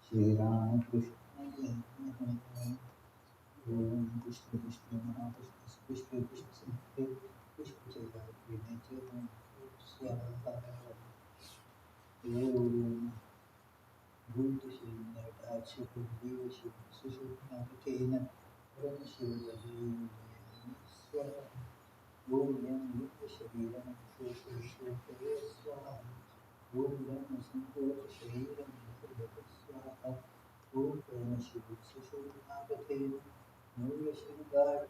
Shri Ram Krishna Om Krishna Krishna Mahakrishna Krishna Krishna Sante Krishna Chaitanya Swaha Om Bhuta Shri Shri Dev Shri Sushumna Katena Ram Shri Swaha Om Yam Yukta Shri Ram Swaha Om Ram Sankota Shri Ram Swaha Om Ram Shri Sushumna Katena Om Shri Ram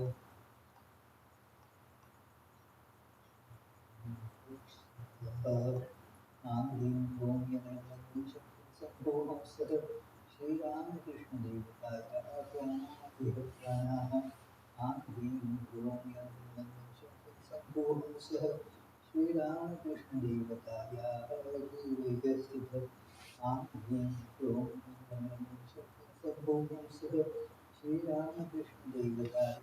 Krishna Devaya Shri Ram Krishna Devaya Shri Ram Krishna Devaya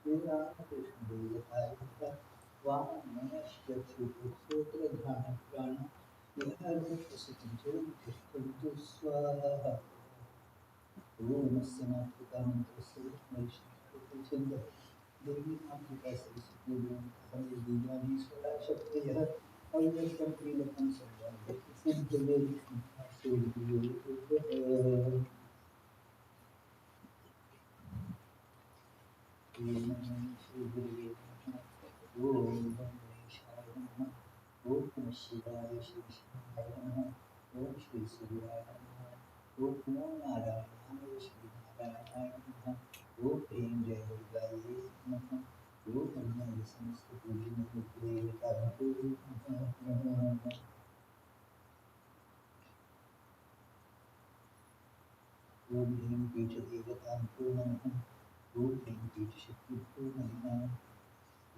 Shri Ram Krishna Devaya Vamanaśyachyutasotradhana Viharvasasiddhantu Swaha Om Sanatikamantrasya Vaishnava Devi Amrita Saraswati Devi Swara Shaktiya Avyaktam Prilatam Sarvam Siddhave Sudhyo Om Shri Guru Om Shivaya Namaha Om Namah Shivaya Shri Shivaya Namaha Om Shri Surya Namaha Om Namo Narayana Shri Narayana Namaha Om Prem Jai Gaye Namaha Om Namo Samasta Pujana Devata Namaha Om Him Pita Devata Namaha Om Him Pita Shakti Namaha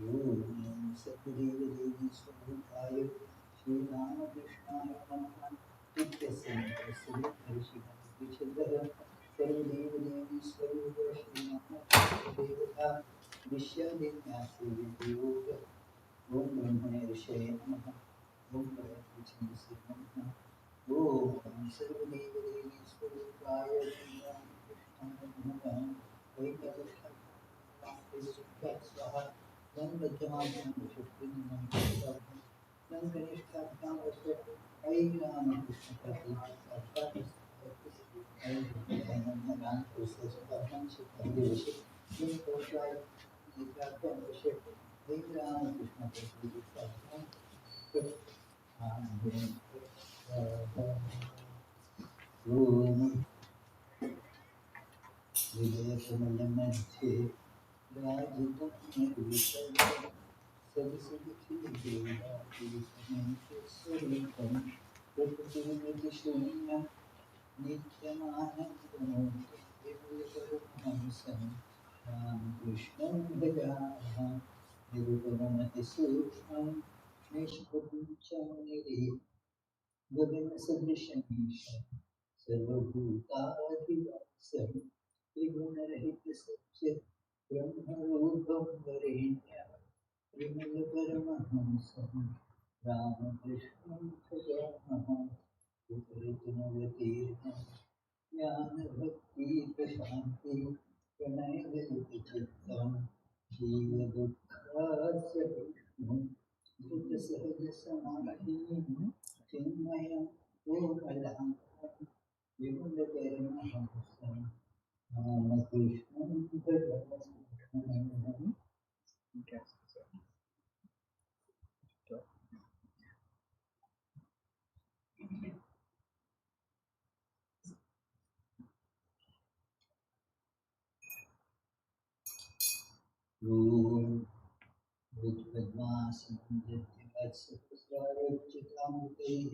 Om Satadeva Devi Swarupaya Shri Ramakrishna Namaha Nityasanta Sri Harishita Vichadara Sarvadeva Devi Swarupa Shri Ramakrishna Devata Vishyadevyasi Yoga Om Brahmane Rishaya Namaha Om Paramahansa Namaha Om Sarvadeva Devi Swarupaya Shri Ramakrishna Namaha Vaikadashta Swaha Nandajamatam Vishwapinam Nanganishtabhyam Vishwa Ai Ramakrishna Prati Ai Nandana Kusastabhyam Shikandi Vishwa Ninkosai Nitabhyam Vishwa Ai Ramakrishna Prati Om Vijayakamalamanshe Rajitam Saraswati Swarutam Nityamanandamurti Krishnam Bhajamah Nirupamati Sushnam Nishpaduchaniri Govina Sadrishanisha Sarvabhutadivasam Trigunarahita Satya Brahmarupam Varenyam Vimala Paramahamsam Ramakrishna Bhajamah Utaritanavatirtha Jnana Bhakti Prashanti Pranayavaditachittam Jiva Dukkha Sahitam Dhutta Sahaja Samadhi Chinmayam Om Vimala Paramahamsam Ramakrishna Bhajamah Om भूतपद्मासनजत्यात्सहस्रारचितामृतैः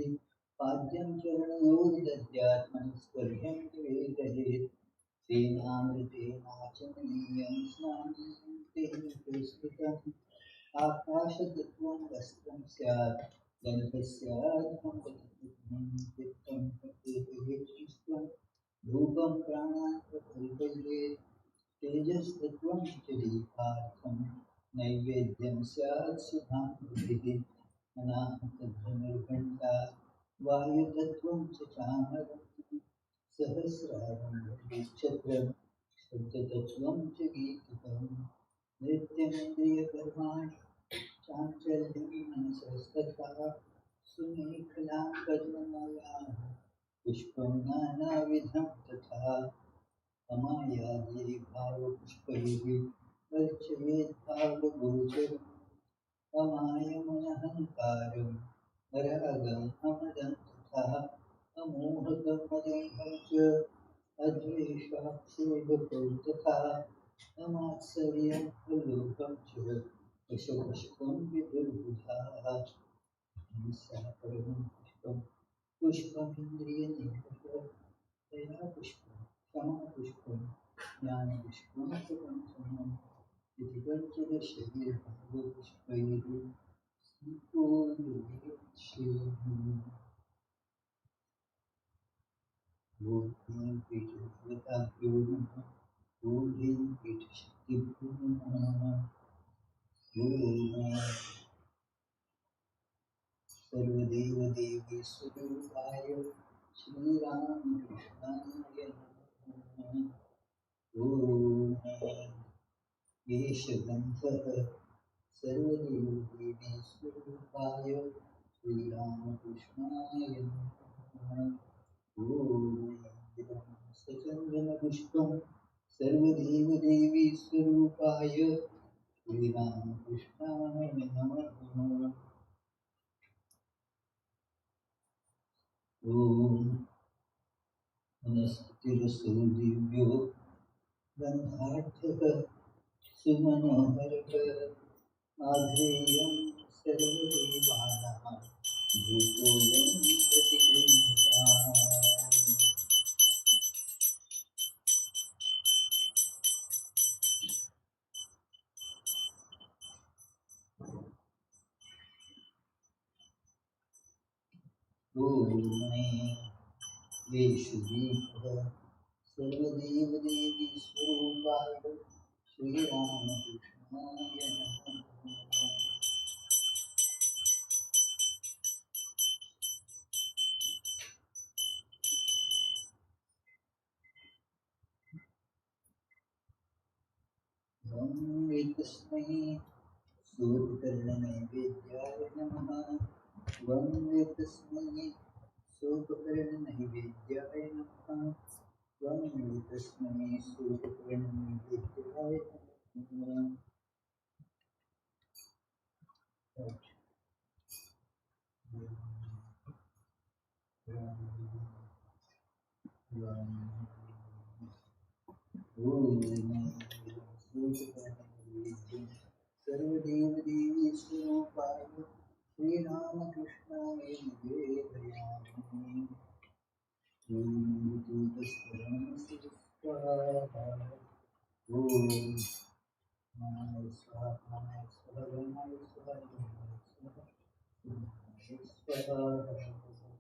पाद्यं चरणयोर्दद्यात्मनिस्पर्शं वेदये तेनामृतेनाचमनीयं स्नानं तेन पुरस्कृतम् आकाशतत्त्वं वस्त्रं स्यात् गन्धस्याद्भं चित्तं प्रत्येकहेतुस्त्वं धूपं प्राणान् प्रकल्पयेत् तेजस्तत्त्वं च दीपार्थं नैवेद्यं स्यात् सुधां बुद्धिः अनाहतधनुर्घण्टा वायुतत्त्वं च चामरं सहस्रारं नक्षत्रं शब्दतत्त्वं च गीतकम् नित्यमिन्द्रियकर्माणि चाञ्चल्यं मनसस्तथा सुमेखलां पद्ममालां पुष्पं नानाविधं तथा अमायाद्यै भावपुष्पैः अर्चयेद्भावगोचरम् अमायमनहङ्कारम् अरागम् अमदं तथा अमोहकमदेहं च अद्वेषाक्षोभकौ तथा अमात्सर्यं प्रलोभं च वशपुष्पं विदुर्बुधाः हिंसापरमं पुष्पं पुष्पमिन्द्रियनिग्रहः दया पुष्पं क्षमा पुष्पं ज्ञानपुष्पं च पञ्चमम् इति पञ्चदशभिर्भावपुष्पैः सम्पूर्णयेच्छ्रीः ॐ पीठभूताभ्यो नमः ॐ पीठशक्तिभ्यो नमः ॐ सर्वदेवदेवीस्वरूपाय श्रीरामकृष्णाय नमः ॐ येषगन्धः सर्वदेवदेवीस्वरूपाय श्रीरामकृष्णाय नमः ॐ सचन्दनपुष्पं सर्वदेवदेवीस्वरूपाय श्रीरामकृष्णाय नमः ॐ वनस्पतिरसो दिव्यो गन्धार्थः सुमनोहरः आधेयं सर्वदेवानां भूतोऽयं प्रतिगृह्यताम् ॐ येषु दीपः सर्वदेवदेवी स्वरूपाय श्रीरामकृष्णाय नमः ॐ एतस्मै सोपकर्णनैवेद्याय नमः ॐ एतस्मै सोपकर्णनैवेद्याय नमः ॐ एतस्मै सोपकर्णनैवेद्याय नमः सर्वदेवदेवी स्वरूपाय श्रीरामकृष्णाय निवेदयामि ॐ स्वाहा ॐ नारायण स्वाहा नारायण स्वाहा नारायण स्वाहा नारायण स्वाहा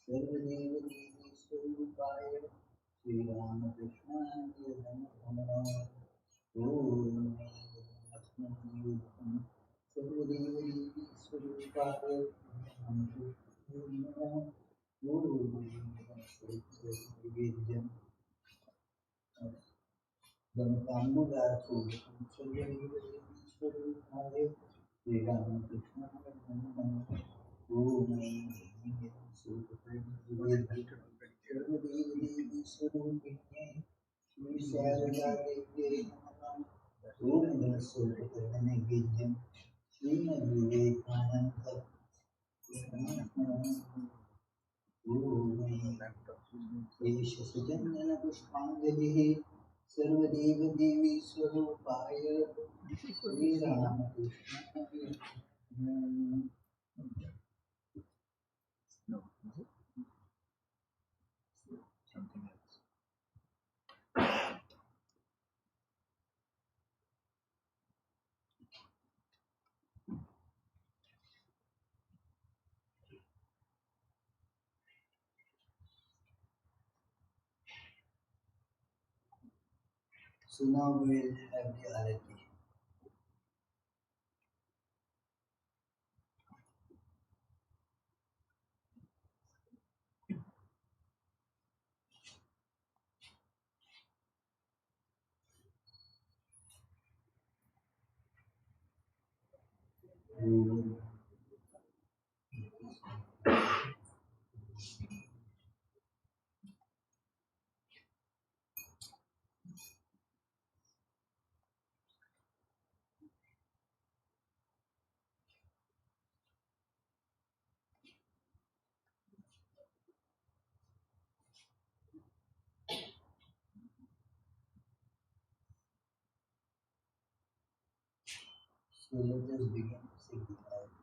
सर्वदेवदेवी स्वरूपाय Sri Rama Krishna Jai Om Lakshman Yudham Sarvadevadi Swarupaya Namo Vidyam Dhammamudachu Sarvadevadi Swarupaya Sri Rama Krishna Jai Om Sarvadevadi Swarupaya Sri Sarada Devi Om Surpatane Vidyam Srimad Vivekananda Esha Sujandana Pushpanjalihi Sarvadeva Devi Swarupaya Sri Ramakrishna No, something else. So now we will have the arati. So let us begin to sing the arati.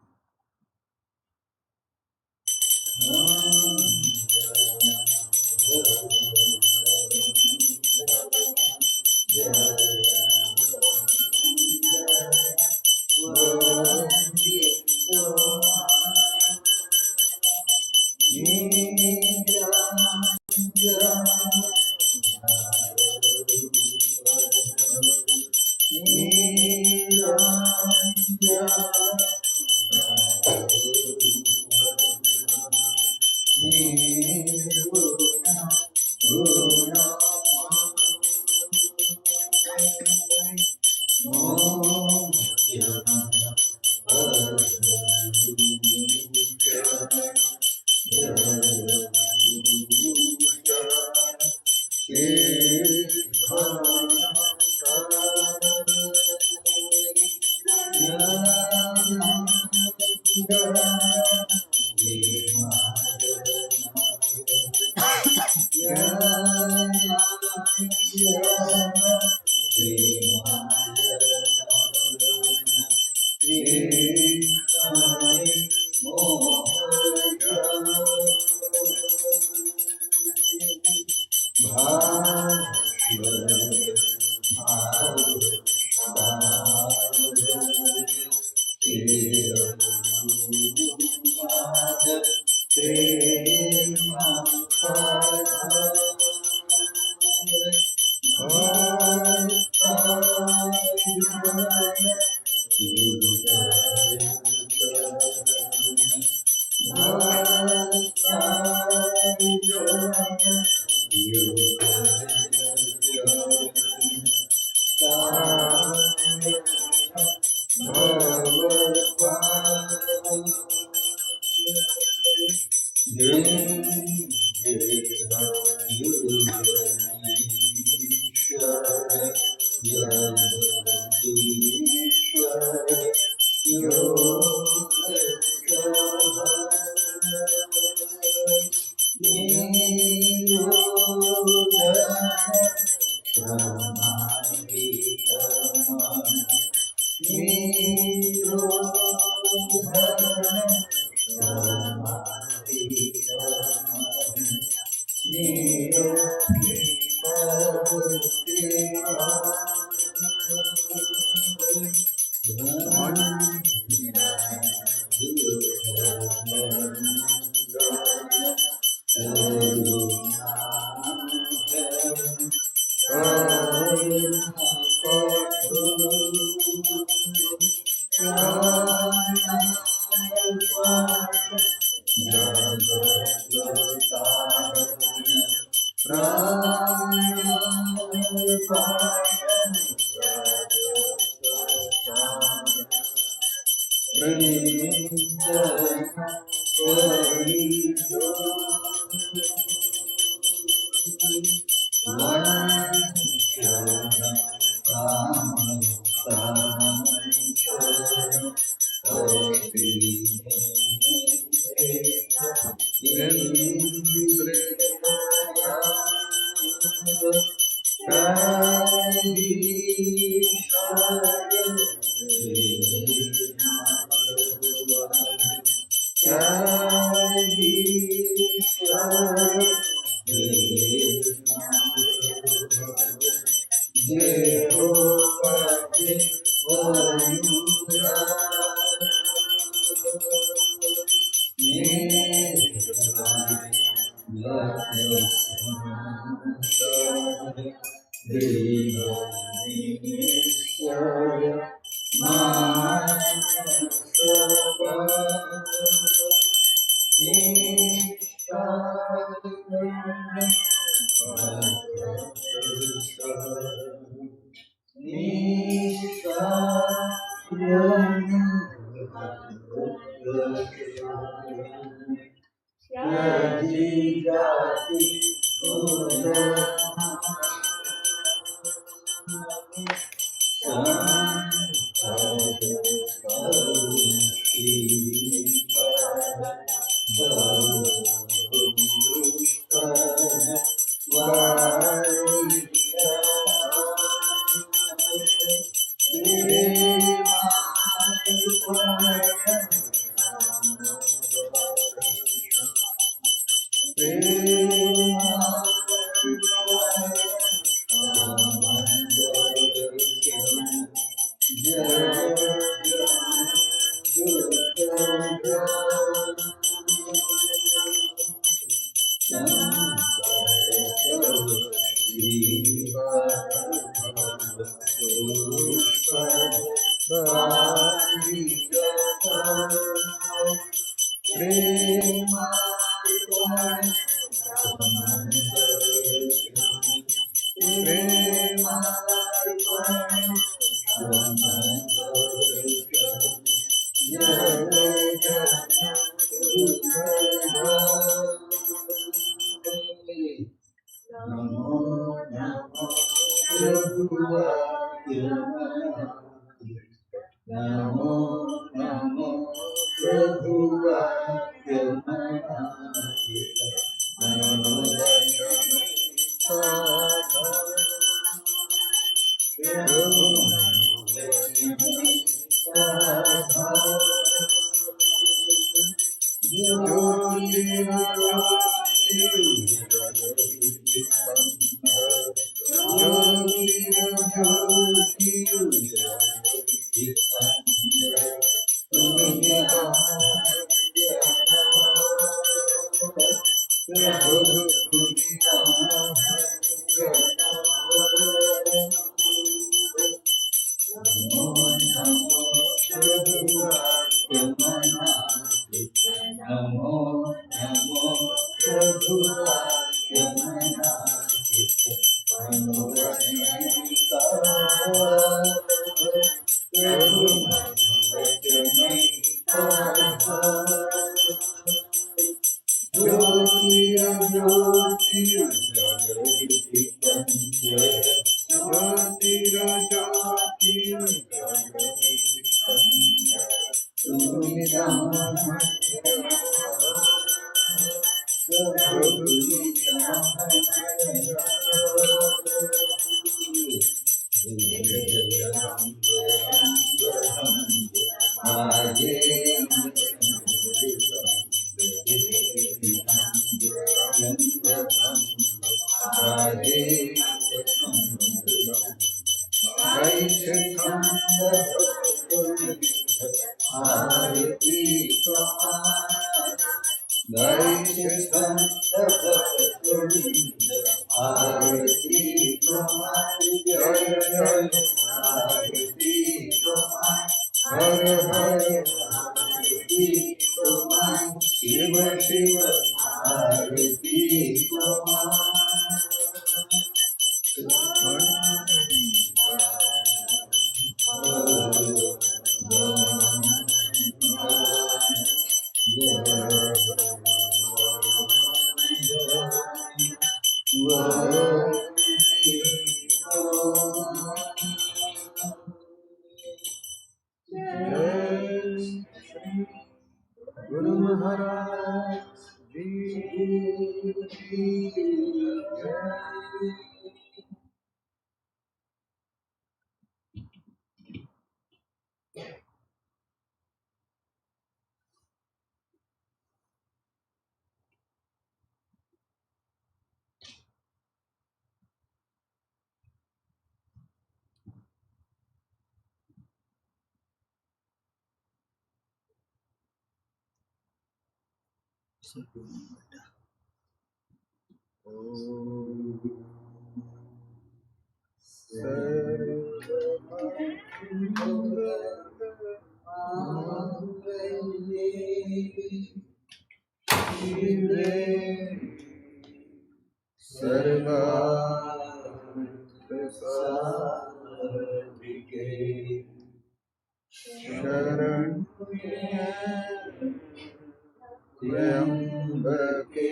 त्र्यंबके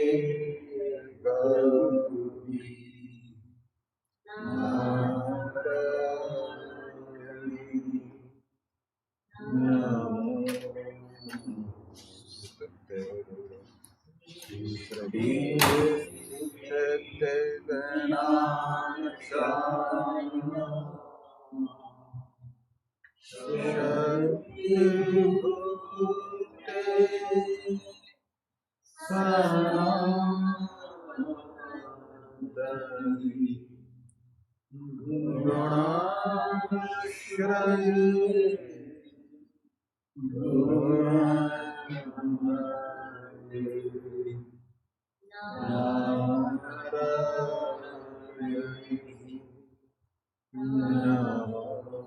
Gauri Narayani नमोस्तुते श्री शक्तिभूते सनातनी गुणाश्रये गुणाश्रये नारायणी नमोस्तुते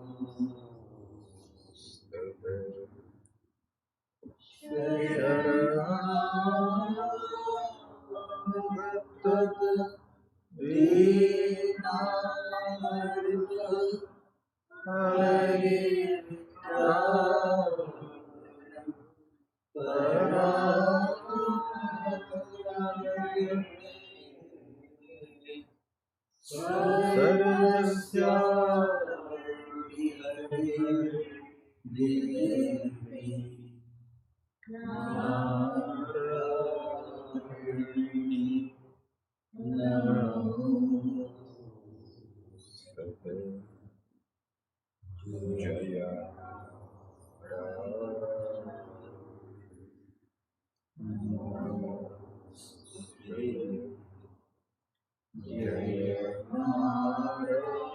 शरणागत दीनानाथ सरस्वती देवी नारायणी नमोस्तुते जय नमोस्तुते जय नारायणी नमोस्तुते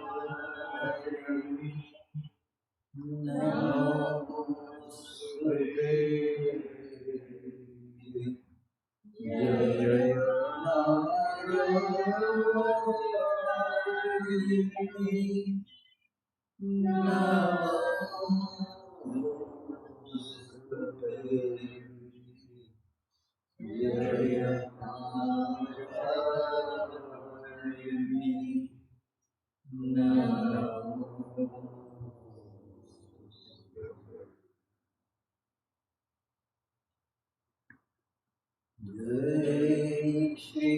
जय नारायणी नमोस्तुते जय नारायणी जय श्री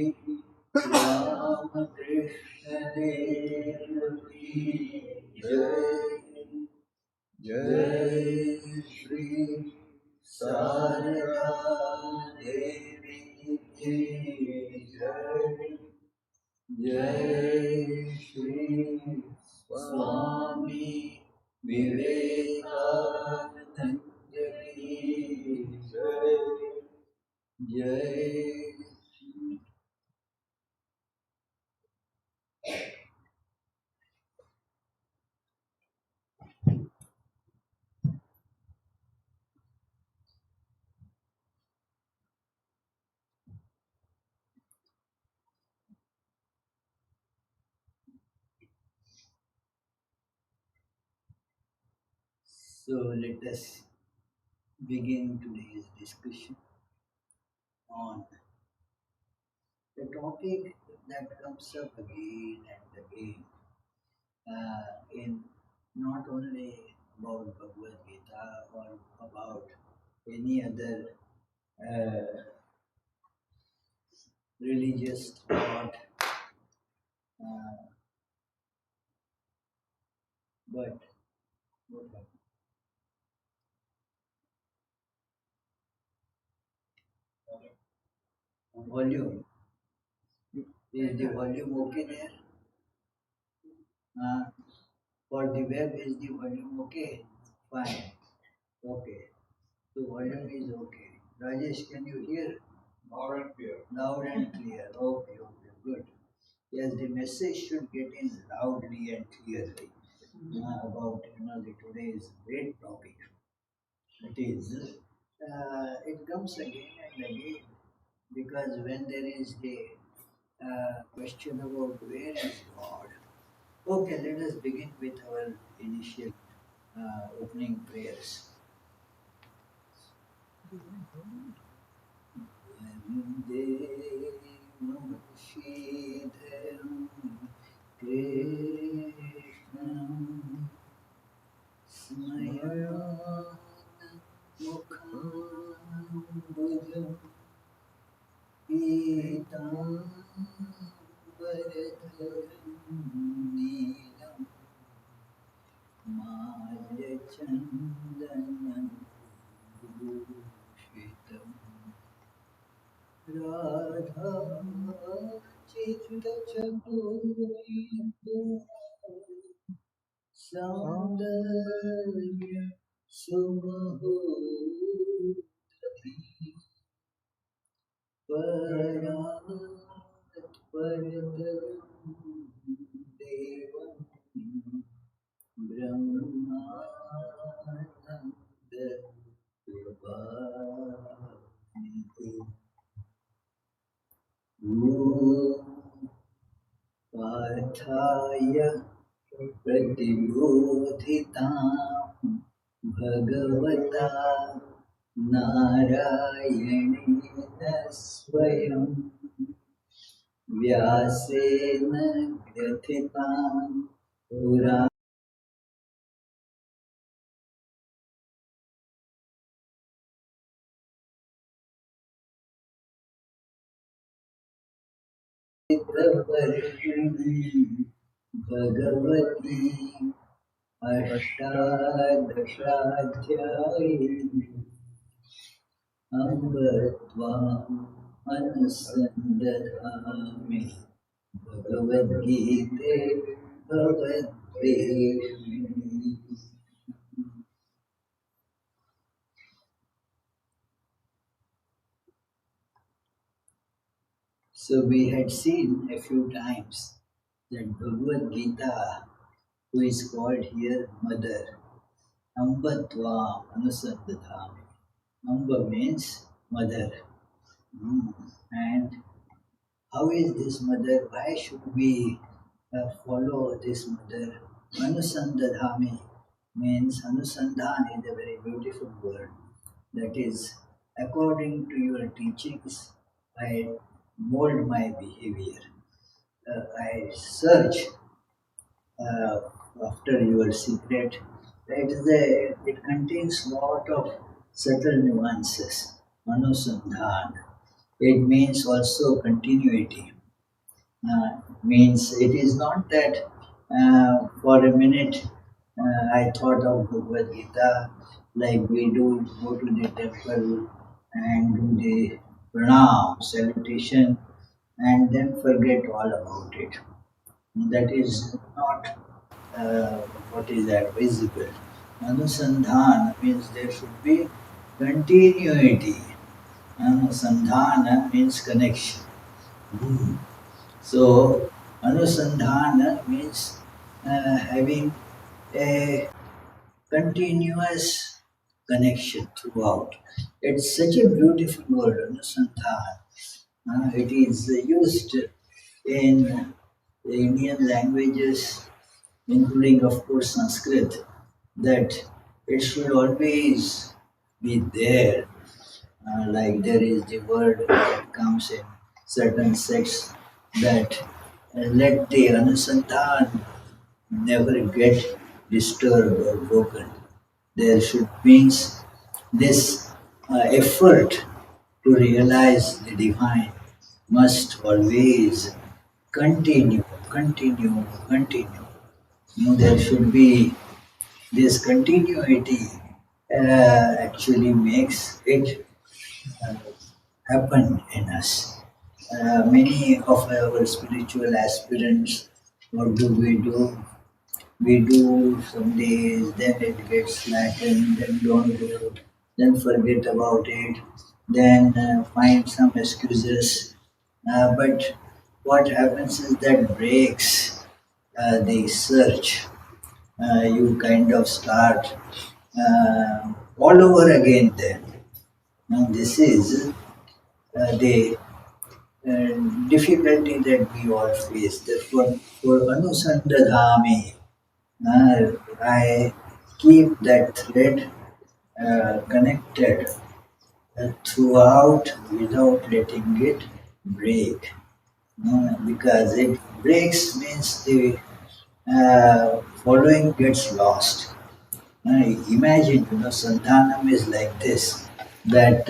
राम कृष्ण देव की जय जय श्री शारदा देवी की जय जय श्री स्वामी विवेकानंद की जय जय So let us begin today's discussion on the topic that comes up again and again in not only about Bhagavad Gita or about any other religious thought, but what happened? Volume. Is the volume okay there? For the web, is the volume okay? Fine. Okay. The volume is okay. Rajesh, can you hear? Loud and clear. Loud and clear. Okay, okay, good. Yes, the message should get in loudly and clearly about the today's great topic. It is. It comes again and again Because when there is a question about where is God, okay, let us begin with our initial opening prayers. Vande Shridharam Krishnam Smayana Mukhabujam Pītāmbaradharam Nīlam Mālyachandanam Bhūshitam Radha Chitta Saundarya Sumahoti Parat Parataram Devam Brahmananda Prabhavanti Om Pathaya Pratibodhitam Bhagavata Narayanena Swayam Vyasena Grathitam Puravarshinim Bhagavati Ashtadashaധ്യായിനി Amba Tvam Anusandadhami Bhagavad Gita Bhagavad So we had seen a few times that Bhagavad Gita, who is called here Mother, Amba Tvam Anusandadhami. Amba means mother. And how is this mother? Why should we follow this mother? Anusandadhami means Anusandhan is a very beautiful word. That is, according to your teachings, I mold my behavior. I search uh, after your secret. It contains lot of subtle nuances. Anusandhan. It means also continuity. Means it is not that for a minute I thought of Bhagavad Gita like we do go to the temple and do the pranam salutation and then forget all about it. That is not uh, what is advisable. Anusandhana means there should be continuity. Anusandhana means connection. So, Anusandhana means having a continuous connection throughout. It's such a beautiful word, Anusandhana. It is used in the Indian languages, including, of course, Sanskrit, that it should always be there. Like there is the word that comes in certain sects that let the Anusandhan never get disturbed or broken. There should means this effort to realize the divine must always continue. There should be this continuity actually makes it uh, happen in us. Many of our spiritual aspirants, what do? We do some days, then it gets slackened, then don't do it, then forget about it, then find some excuses. But what happens is that breaks the search. You kind of start all over again then. Now this is the difficulty that we all face. That for Anusandadhami, I keep that thread connected throughout without letting it break. Because it breaks means the following gets lost. Imagine, Santhanam is like this, that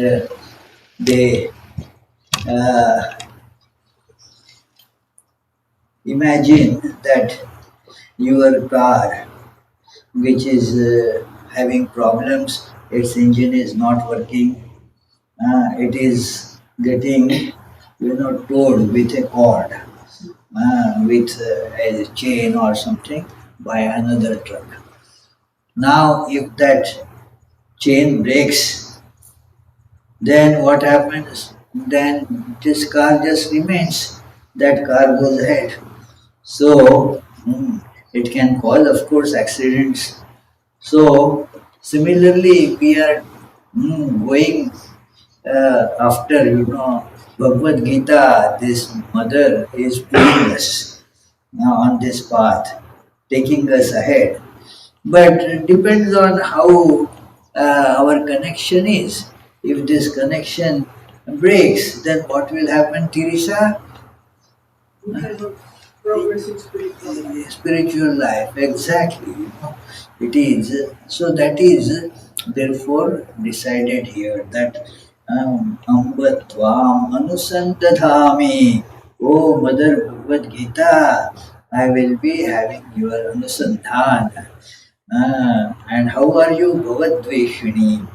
they uh, imagine that your car, which is having problems, its engine is not working, it is getting, towed with a cord, with a chain or something by another truck. Now, if that chain breaks, then what happens? Then this car just remains. That car goes ahead. So, it can cause, of course, accidents. So, similarly, we are going after, Bhagavad Gita, this mother is pulling us on this path, taking us ahead. But it depends on how our connection is. If this connection breaks, then what will happen, Tirisha? Progressing spiritual life, exactly. It is. So that is therefore decided here that Ambatvam Anusandadhami. Oh, Mother Bhagavad Gita, I will be having your Anusandhan. And how are you, Bhavadveshini?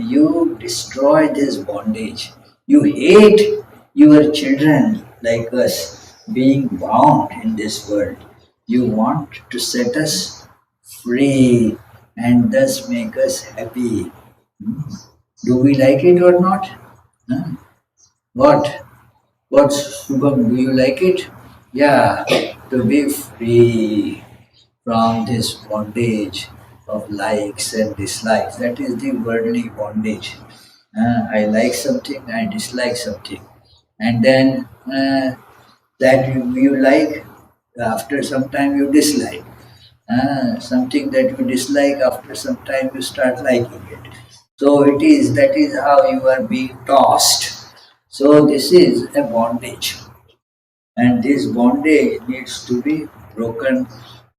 You destroy this bondage. You hate your children like us being bound in this world. You want to set us free and thus make us happy. Do we like it or not? Huh? What? What, Shubham? Do you like it? Yeah, to be free from this bondage of likes and dislikes. That is the worldly bondage. I like something, I dislike something. And then that you like, after some time you dislike. Something that you dislike, after some time you start liking it. So that is how you are being tossed. So this is a bondage, and this bondage needs to be broken.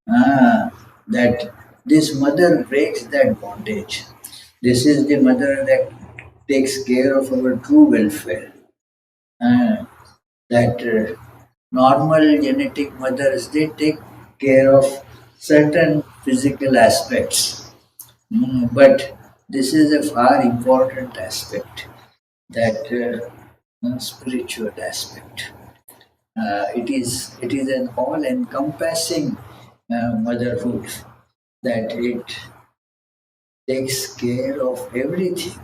That this mother breaks that bondage. This is the mother that takes care of our true welfare. Uh, that normal genetic mothers, they take care of certain physical aspects. But this is a far important aspect, that spiritual aspect. It is an all-encompassing motherhood, that it takes care of everything,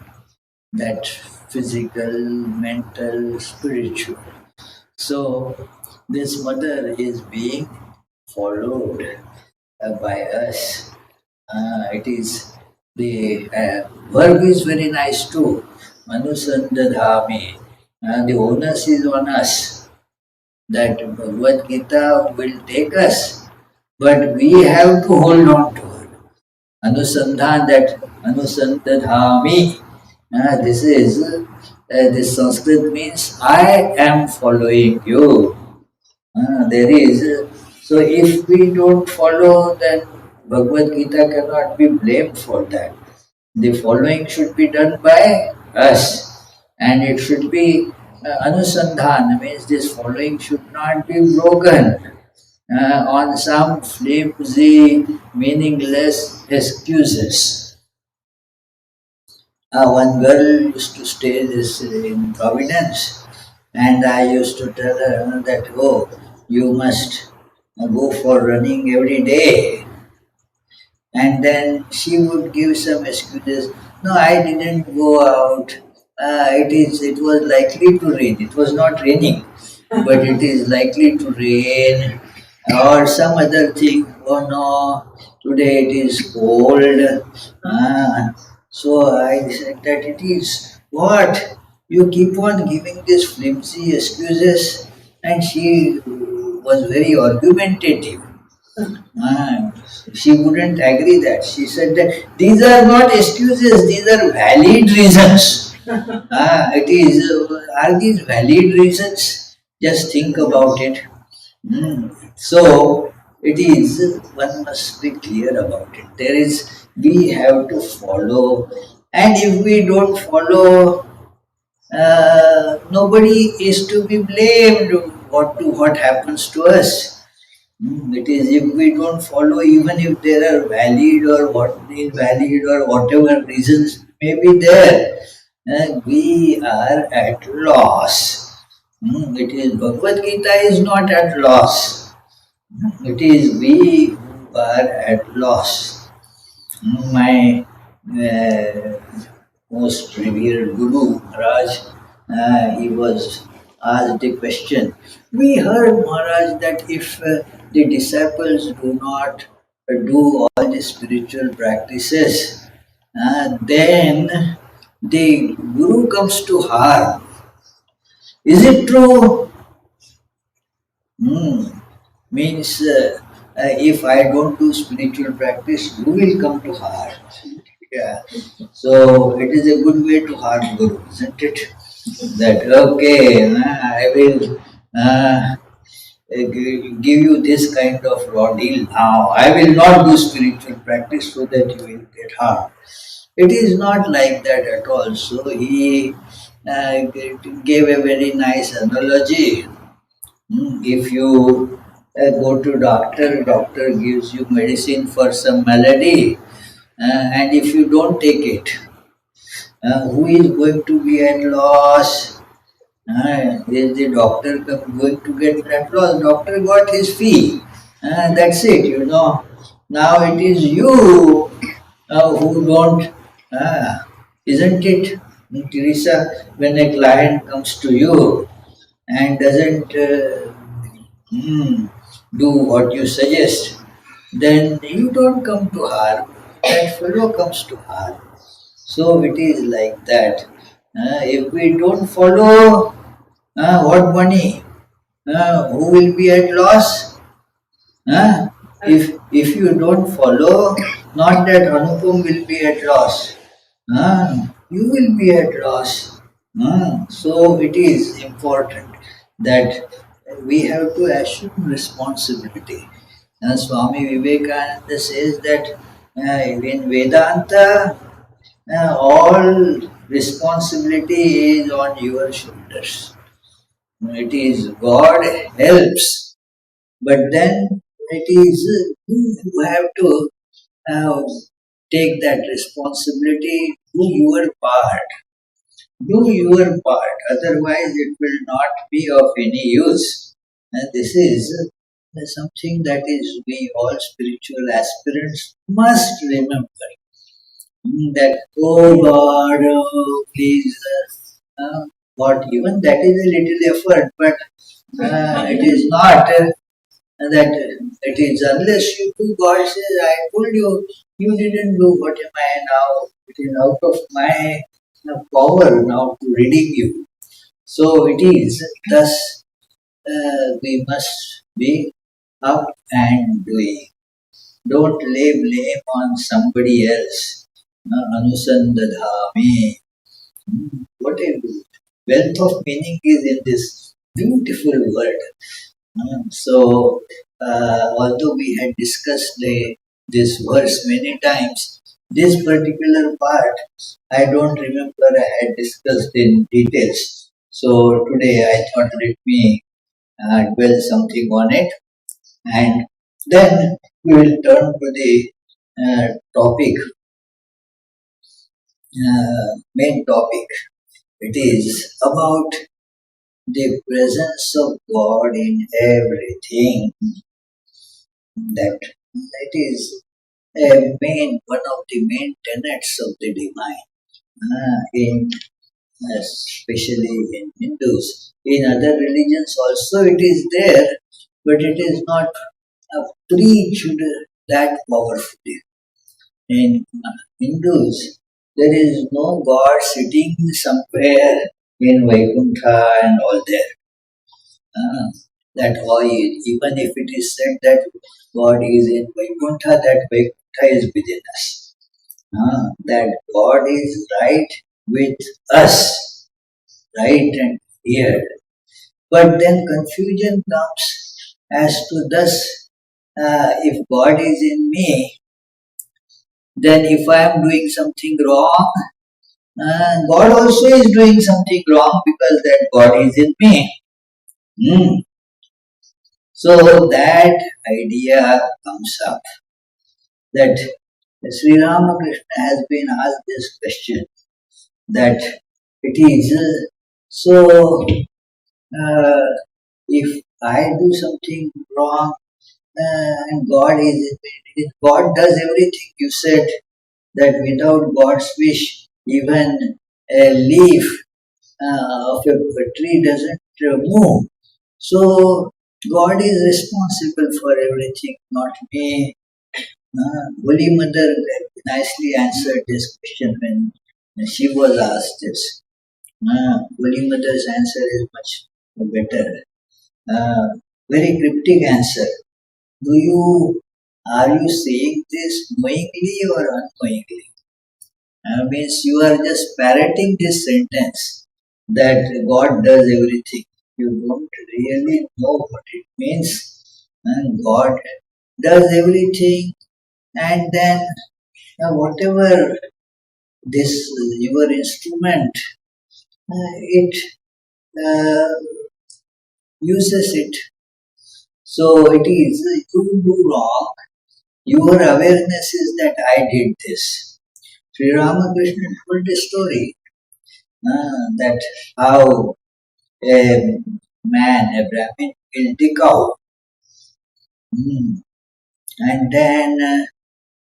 that physical, mental, spiritual. So this mother is being followed by us. It is the verb is very nice too. Manusandadhami. The onus is on us, that Bhagavad Gita will take us, but we have to hold on to it. Anusandhan, that Anusandadhami. This Sanskrit means I am following you. There is. So if we don't follow, then Bhagavad Gita cannot be blamed for that. The following should be done by us, and it should be Anusandhan, means this following should not be broken on some flimsy, meaningless excuses. One girl used to stay this in Providence, and I used to tell her that, oh, you must go for running every day. And then she would give some excuses. No, I didn't go out. It was likely to rain. It was not raining, but it is likely to rain, or some other thing. Oh no, today it is cold. So I said that it is what? You keep on giving these flimsy excuses, and she was very argumentative. Ah, she wouldn't agree that. She said that these are not excuses, these are valid reasons. It is, are these valid reasons? Just think about it. So, it is, one must be clear about it. There is, we have to follow, and if we don't follow, nobody is to be blamed what happens to us. It is, if we don't follow, even if there are valid or what invalid or whatever reasons may be there, we are at loss. It is, Bhagavad Gita is not at loss. It is we who are at loss. My most revered Guru Maharaj, he was asked a question. We heard Maharaj that if the disciples do not do all the spiritual practices, then the Guru comes to harm. Is it true? Hmm. Means if I don't do spiritual practice, you will come to harm. Yeah. So it is a good way to harm Guru, isn't it? That okay, I will give you this kind of raw deal now. I will not do spiritual practice so that you will get harmed. It is not like that at all. So he gave a very nice analogy. If you go to doctor, doctor gives you medicine for some malady, and if you don't take it, who is going to be at loss? Is the doctor going to get at loss? Doctor got his fee. That's it, you know. Now it is you who don't, uh, isn't it, Teresa? When a client comes to you and doesn't do what you suggest, then you don't come to harm. That fellow comes to harm. So it is like that. If we don't follow, what money? Who will be at loss? If you don't follow, not that Anupam will be at loss. You will be at loss. So it is important that we have to assume responsibility. Swami Vivekananda says that in Vedanta, all responsibility is on your shoulders. It is God helps, but then it is you who have to uh, take that responsibility, do your part. Do your part, otherwise, it will not be of any use. And this is something that is we all spiritual aspirants must remember. That, oh God, oh, please, what even that is a little effort, but it is not that it is unless you do, God says, I told you, you didn't do, what am I now? It is out of my power now to redeem you. So it is, thus we must be up and doing. Don't lay blame on somebody else. Anusandadhami. What a wealth of meaning is in this beautiful word. Although we had discussed this verse many times, this particular part I don't remember I had discussed in details. So today I thought let me dwell something on it, and then we will turn to the topic, main topic. It is about the presence of God in everything. That is one of the main tenets of the divine, in especially in Hindus. In other religions also it is there, but it is not preached that powerfully. In Hindus, there is no God sitting somewhere in Vaikuntha and all there. That all, even if it is said that God is in Vaikuntha, that Vaikuntha is within us. That God is right with us, right and here. But then confusion comes as to thus, if God is in me, then if I am doing something wrong, God also is doing something wrong because that God is in me. Hmm. So that idea comes up that Sri Ramakrishna has been asked this question that it is so if I do something wrong and God is in me, God does everything. You said that without God's wish, even a leaf of a tree doesn't move. So God is responsible for everything, not me. Holy Mother nicely answered this question when she was asked this. Holy Mother's answer is much better. Uh, Very cryptic answer. Are you saying this knowingly or unknowingly? Means you are just parroting this sentence that God does everything. You don't really know what it means. And God does everything, and then whatever this your instrument, it uh, uses it. So it is you do wrong. Your awareness is that I did this. Sri Ramakrishna told a story that how a man, a Brahmin, killed the cow. Hmm. And then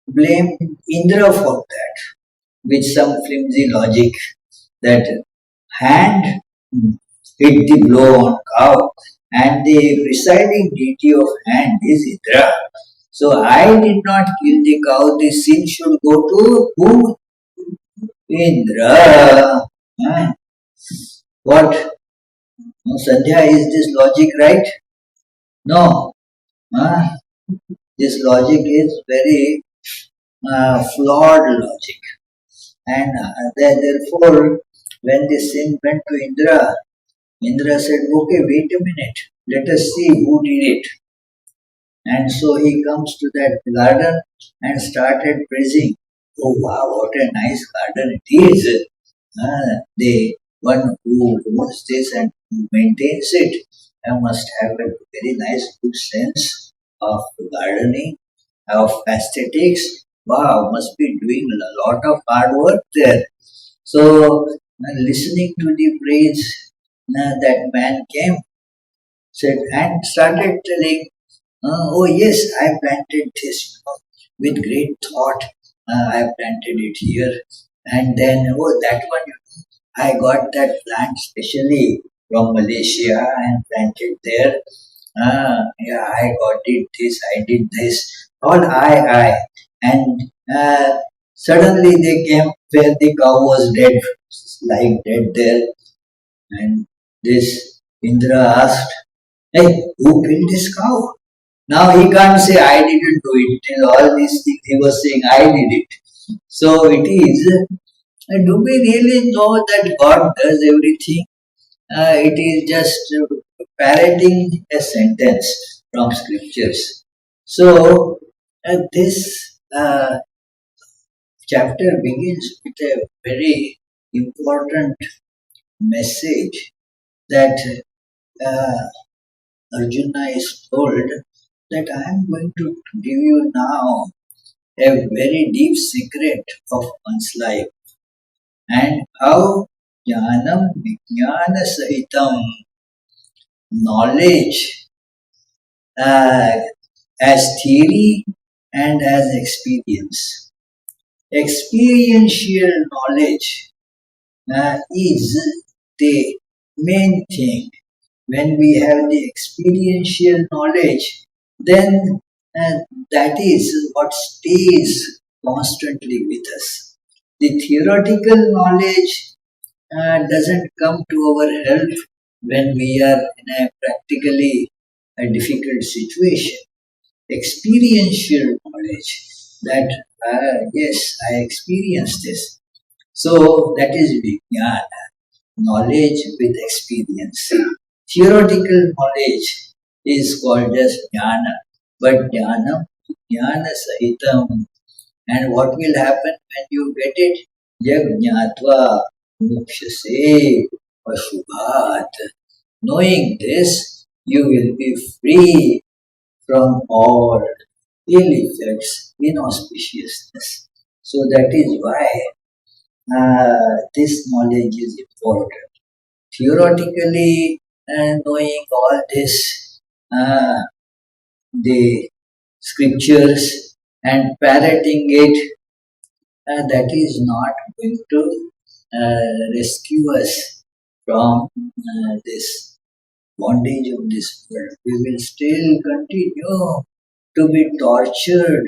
blamed Indra for that with some flimsy logic that hand hit the blow on cow and the presiding deity of hand is Indra. So I did not kill the cow, the sin should go to who? Indra. Huh? What? No, Sandhya, is this logic right? No. Huh? This logic is very flawed logic. And therefore, when the sin went to Indra, Indra said, okay, wait a minute, let us see who did it. And so he comes to that garden and started praising. Oh wow, what a nice garden it is. The one who owns this and who maintains it must have a very nice good sense of gardening, of aesthetics. Wow, must be doing a lot of hard work there. So, listening to the praise, that man came, said, and started telling, oh yes, I planted this, with great thought. I planted it here, and then oh that one, I got that plant specially from Malaysia and planted there. Yeah, I got it. This, I did this. All I, and suddenly they came where the cow was dead, lying dead there, and this Indra asked, "Hey, who killed this cow?" Now he can't say I didn't do it. Till all these things he was saying I did it. So it is. Do we really know that God does everything? It is just parroting a sentence from scriptures. So this chapter begins with a very important message that uh, Arjuna is told that I am going to give you now a very deep secret of one's life and how jnanam vijnana sahitam knowledge uh, as theory and as experience. Experiential knowledge is the main thing. When we have the experiential knowledge, then uh, that is what stays constantly with us. The theoretical knowledge doesn't come to our help when we are in a practically a difficult situation. Experiential knowledge that, yes, I experienced this. So that is vijnana, knowledge with experience. Theoretical knowledge is called as jnana, but jnana sahitam. And what will happen when you get it? Yajnatva mukshase ashubhat. Knowing this, you will be free from all ill effects, inauspiciousness. So that is why this knowledge is important. Theoretically, knowing all this, uh, the scriptures and parroting it, that is not going to rescue us from this bondage of this world. We will still continue to be tortured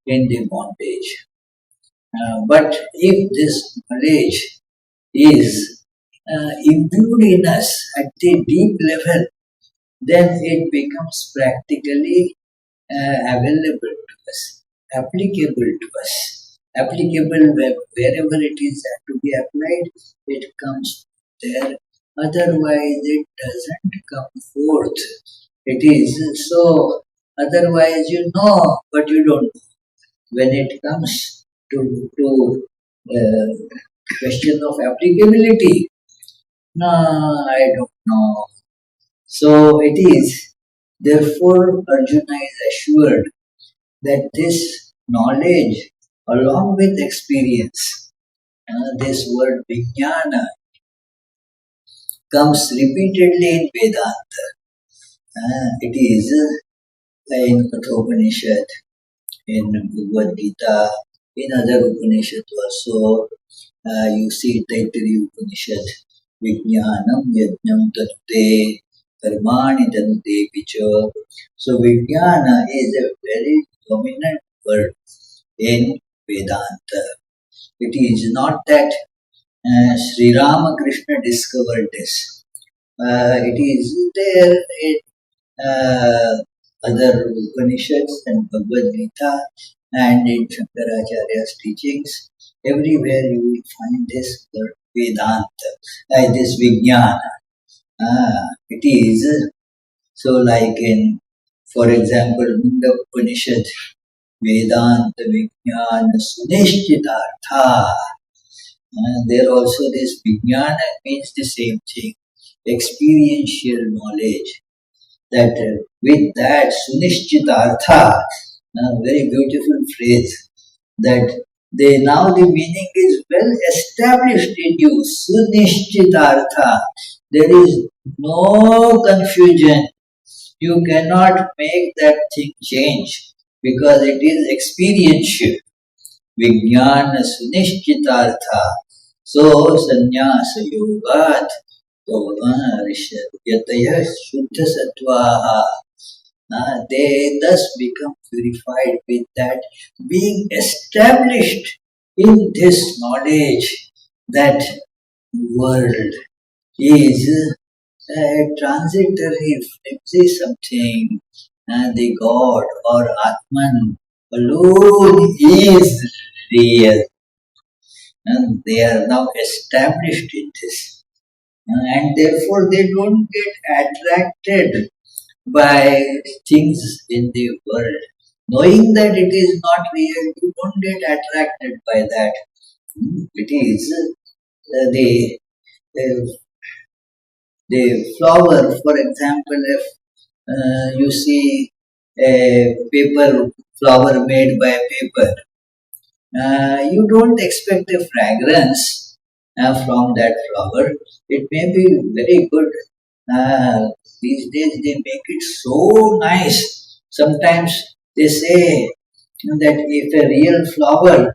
in the bondage. But if this knowledge is imbued in us at the deep level, then it becomes practically available to us, applicable to us, applicable wherever it is to be applied, it comes there. Otherwise, it doesn't come forth. It is so. Otherwise, you know, but you don't know. When it comes to question of applicability, no, I don't know. So it is. Therefore, Arjuna is assured that this knowledge, along with experience, this word vijnana comes repeatedly in Vedanta. It is in Kathopanishad, in Bhagavad Gita, in other Upanishads also. You see Taittiriya Upanishad, Vijnanam Yajnam Tanute Karmani Tanute Picha. So Vijnana is a very dominant word in Vedanta. It is not that Sri Ramakrishna discovered this. It is there in other Upanishads and Bhagavad Gita and in Shankaracharya's teachings. Everywhere you will find this word Vedanta, this Vijnana. It is so like in, for example, Munda Upanishad, Vedanta Vijnana Sunishchitartha. There also this Vijnana means the same thing, experiential knowledge. That with that Sunishchitartha, very beautiful phrase, that now the meaning is well established in you, Sunishchitartha. There is no confusion. You cannot make that thing change because it is experiential. Vijnana Sunishchitartha. So sannyasa yogat. So Rishyataya Shuddha Sattvaha. They thus become purified with that, being established in this knowledge that world is a transitory, flimsy something, and the God or Atman alone is real, and they are now established in this, and therefore they don't get attracted by things in the world. Knowing that it is not real, you don't get attracted by that. It is uh, the flower, for example, if you see a paper flower made by paper, you don't expect a fragrance from that flower. It may be very good. These days they make it so nice. Sometimes they say that if a real flower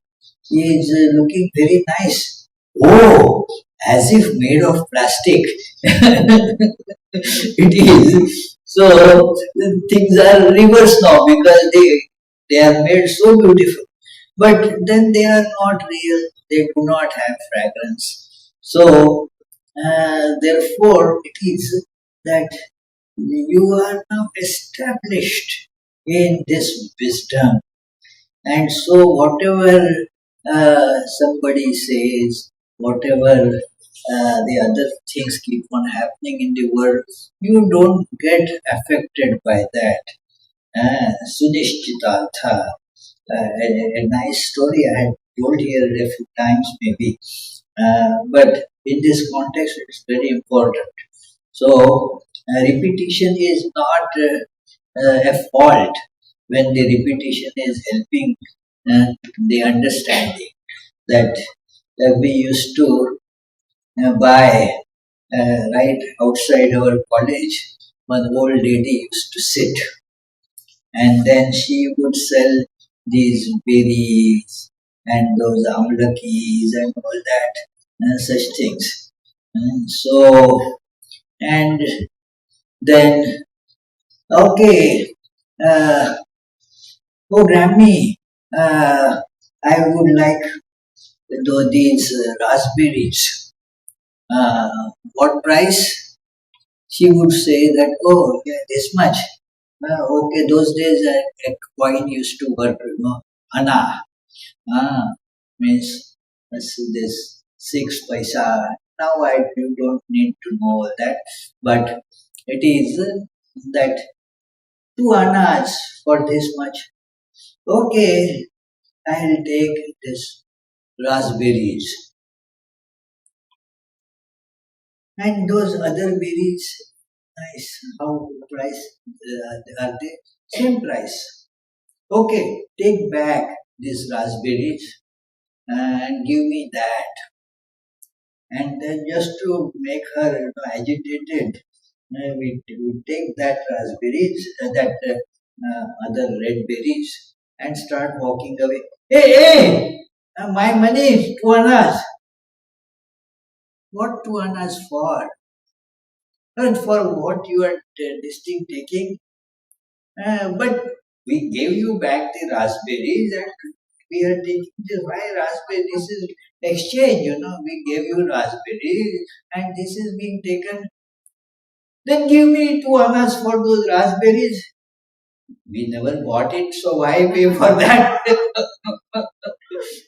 is looking very nice, oh, as if made of plastic. It is. So things are reversed now because they are made so beautiful. But then they are not real. They do not have fragrance. So, therefore, it is that you are now established in this wisdom, and so whatever somebody says, whatever the other things keep on happening in the world, you don't get affected by that. Sunishchitartha, a nice story I had told here a few times maybe, but in this context it's very important. So repetition is not a fault when the repetition is helping the understanding that we used to buy right outside our college. One old lady used to sit, and then she would sell these berries and those amlakis and all that such things. So and then okay, uh, oh Grammy, I would like these raspberries. What price? She would say that, oh, yeah, this much. Okay, those days a coin used to work, Anna. Means this 6 paisa. Now I don't need to know all that, but it is that 2 annas for this much. Okay, I'll take this raspberries and those other berries. Nice. How price are they? Same price. Okay, take back these raspberries and give me that. And then just to make her agitated, we take that raspberries, that other red berries, and start walking away. Hey, hey! My money, 2 annas. What 2 annas for? And for what you are this thing taking? But we gave you back the raspberries and we are taking this. Why raspberry? This is exchange, We gave you raspberries and this is being taken. Then give me 2 annas for those raspberries. We never bought it, so why pay for that?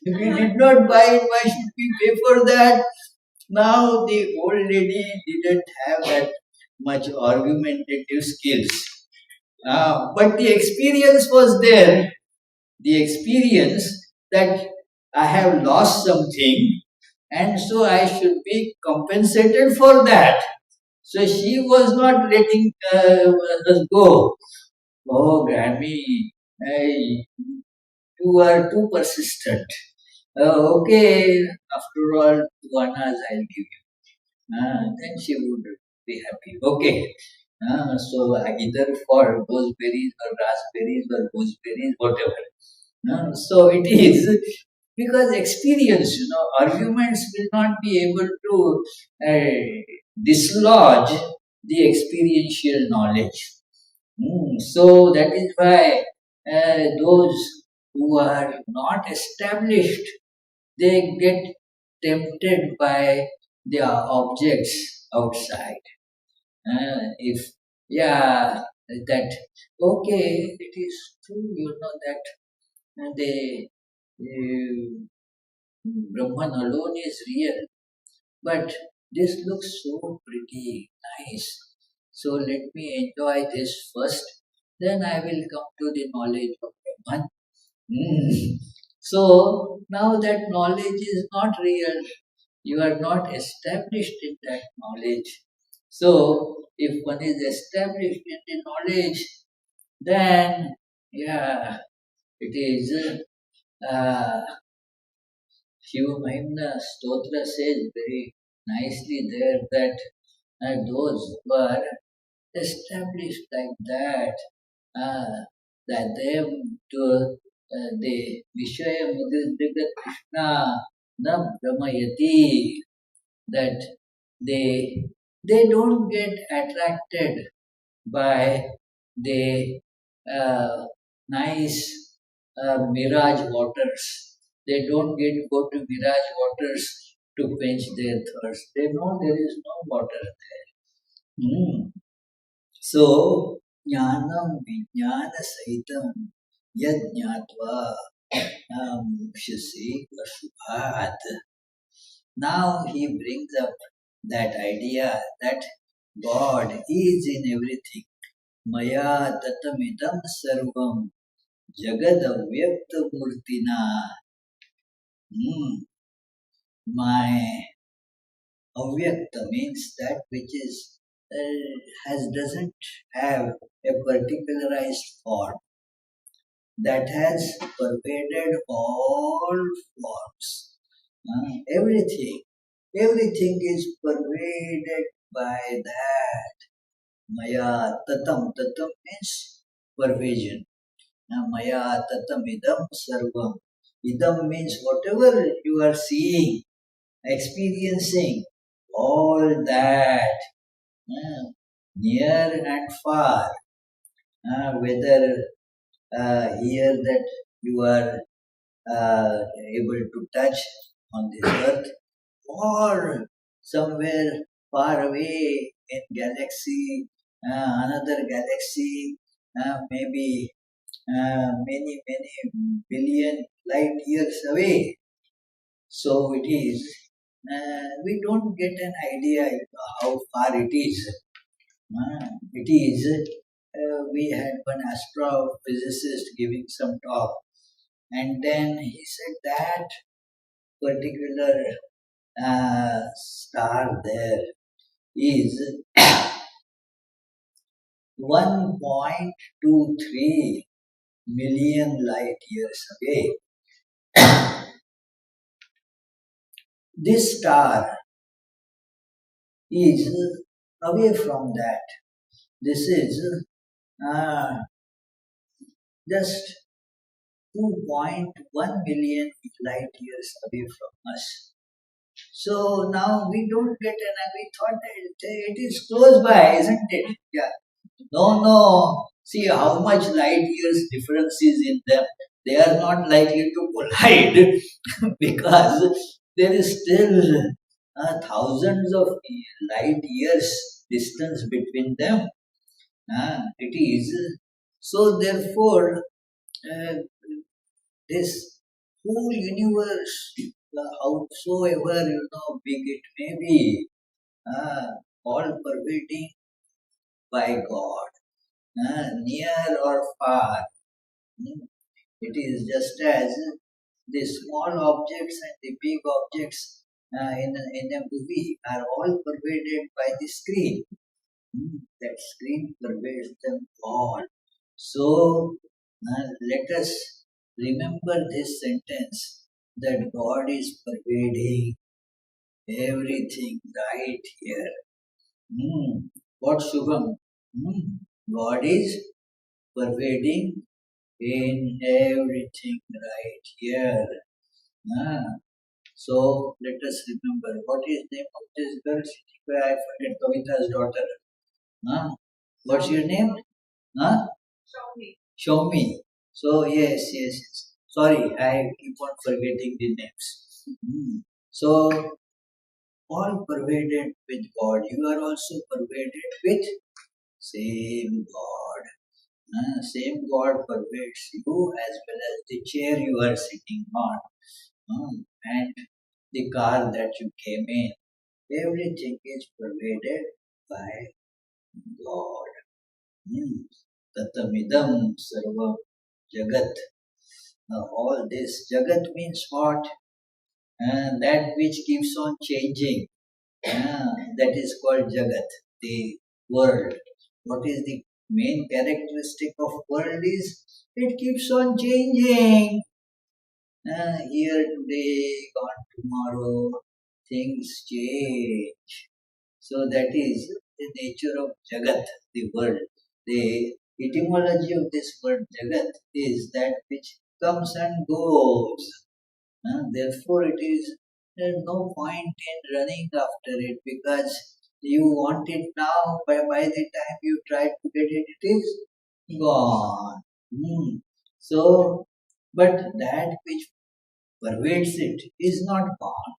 We did not buy it, why should we pay for that? Now the old lady didn't have that much argumentative skills. But the experience was there. The experience that I have lost something and so I should be compensated for that. So she was not letting us go. Oh, Grammy, hey, you are too persistent. Okay, after all, 2 annas I'll give you. Then she would be happy. Okay. So either for those berries or raspberries or gooseberries, whatever. So it is because experience, arguments will not be able to dislodge the experiential knowledge. So that is why those who are not established, they get tempted by the objects outside. If yeah, that okay, it is true, that the Brahman alone is real, but this looks so pretty, nice. So let me enjoy this first, then I will come to the knowledge of Brahman. Mm. So now that knowledge is not real, you are not established in that knowledge. So if one is established in the knowledge, then yeah, it is. Uh, Shiva Mahimna Stotra says very nicely there that those who are established like that, uh, that them to the Vishaya Mudriga Krishna na Brahmayati, that they don't get attracted by the nice mirage waters. They don't get go to mirage waters to quench their thirst. They know there is no water there. Hmm. So, jnanam vijnana sahitam yad jnatva mukshasi ashubhat. Now he brings up that idea that God is in everything. Maya tatamidam sarvam jagad avyakta murtina. Hmm. My avyakta means that which is has doesn't have a particularized form, that has pervaded all forms. Everything, everything is pervaded by that. Maya tatam, tatam means pervasion. Maya tatam idam sarvam. Idam means whatever you are seeing, experiencing, all that, near and far, whether here that you are able to touch on this earth, or somewhere far away in galaxy, another galaxy, maybe many billion light years away. So it is. We don't get an idea how far it is. It is. We had one astrophysicist giving some talk, and then he said that particular star there is 1.23 million light years away. This star is away from that. This is uh, just 2.1 million light years away from us. So now we don't get an we thought that it is close by, isn't it? Yeah. No, no. See how much light years difference is in them. They are not likely to collide because there is still thousands of light years distance between them. It is so. Therefore, uh, this whole universe, howsoever big it may be, uh, all pervading by God, near or far. Hmm. It is just as the small objects and the big objects in a movie are all pervaded by the screen. That screen pervades them all. So let us remember this sentence that God is pervading everything right here. What Shubham? God is pervading in everything right here. Ah, so let us remember what is the name of this girl sitting where I forget Kavita's daughter. Ah, what's your name? Huh? Show me. So yes. Sorry, I keep on forgetting the names. So all pervaded with God. You are also pervaded with same God. Same God pervades you as well as the chair you are sitting on, and the car that you came in. Everything is pervaded by God. Tatamidam sarvam jagat. Now all this jagat means what? That which keeps on changing. That is called jagat, the world. What is the main characteristic of world is it keeps on changing. Here today, gone tomorrow, things change. So that is the nature of Jagat, the world. The etymology of this word Jagat is that which comes and goes. Therefore, it is no point in running after it because you want it now, by the time you try to get it, it is gone. So, but that which pervades it is not gone.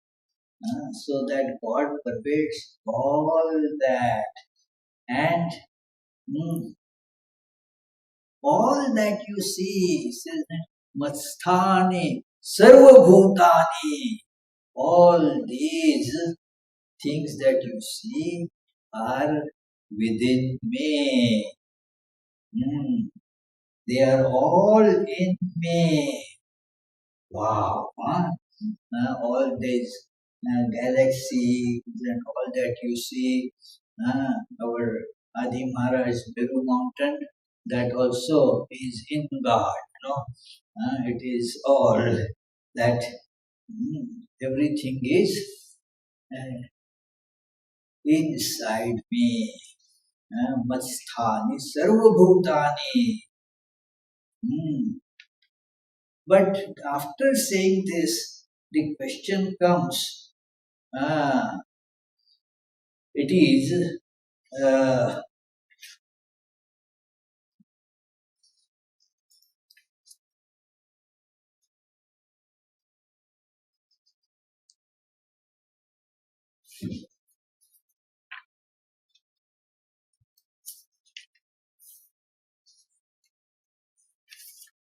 So that God pervades all that, and mm, all that you see, says Matsthani Sarvabhutani. All these things that you see are within me. Mm, they are all in me. Wow. Huh? All these galaxies and all that you see, our Adi Maharaj Biru mountain, that also is in God. It is all that everything is uh, inside me. Masthani sarvabhutani. Hmm. But after saying this, the question comes. Uh, it is uh,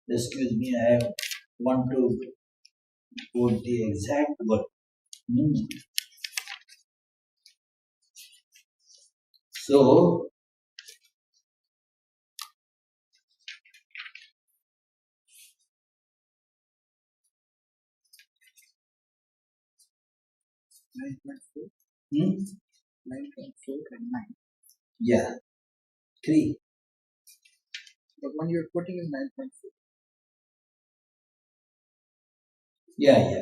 excuse me, I want to quote the exact word. Hmm. So, 9.4. Hmm? 9.4 and 9. Yeah, 3. The one you're putting is 9.4. Yeah.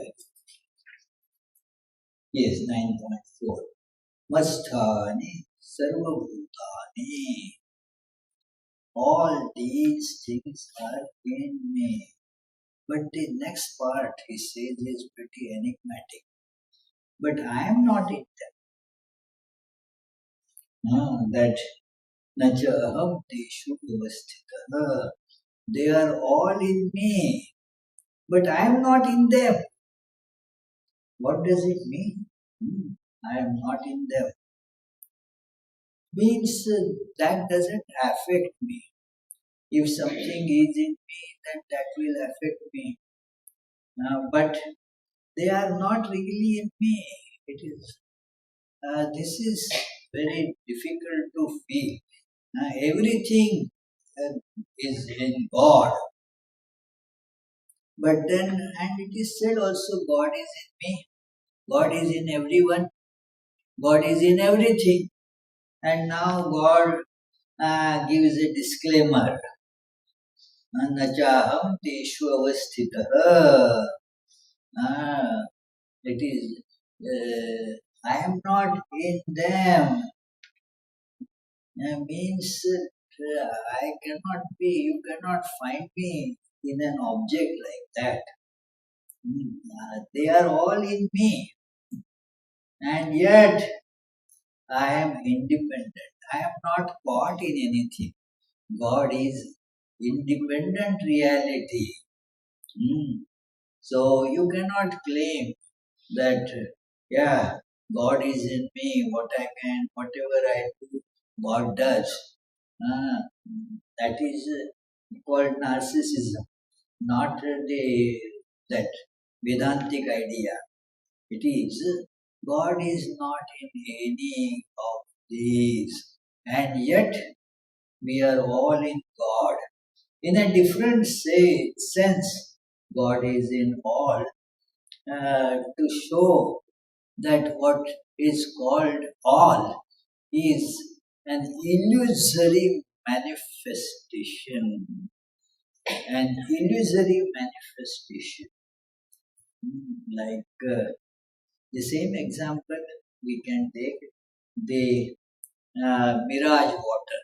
Yes, 9.4. Masthani sarvabhutani. All these things are in me. But the next part he says is pretty enigmatic. But I am not in them. That nacha aham teshu avasthitah. They are all in me. But I am not in them. What does it mean? I am not in them. Means that doesn't affect me. If something is in me, then that will affect me. But they are not really in me. It is. This is very difficult to feel. Everything is in God, but then, and it is said also, God is in me. God is in everyone. God is in everything. And now God gives a disclaimer. Nachaham teshu avasthitah. It is, I am not in them. Means I cannot be, you cannot find me in an object like that. They are all in me. And yet I am independent. I am not caught in anything. God is independent reality. So you cannot claim that, yeah, God is in me, whatever I do, God does. Uh, that is called narcissism, not that Vedantic idea. It is God is not in any of these, and yet we are all in God. In a different sense, God is in all, to show that what is called all is an illusory manifestation. An illusory manifestation. Like the same example we can take the mirage water.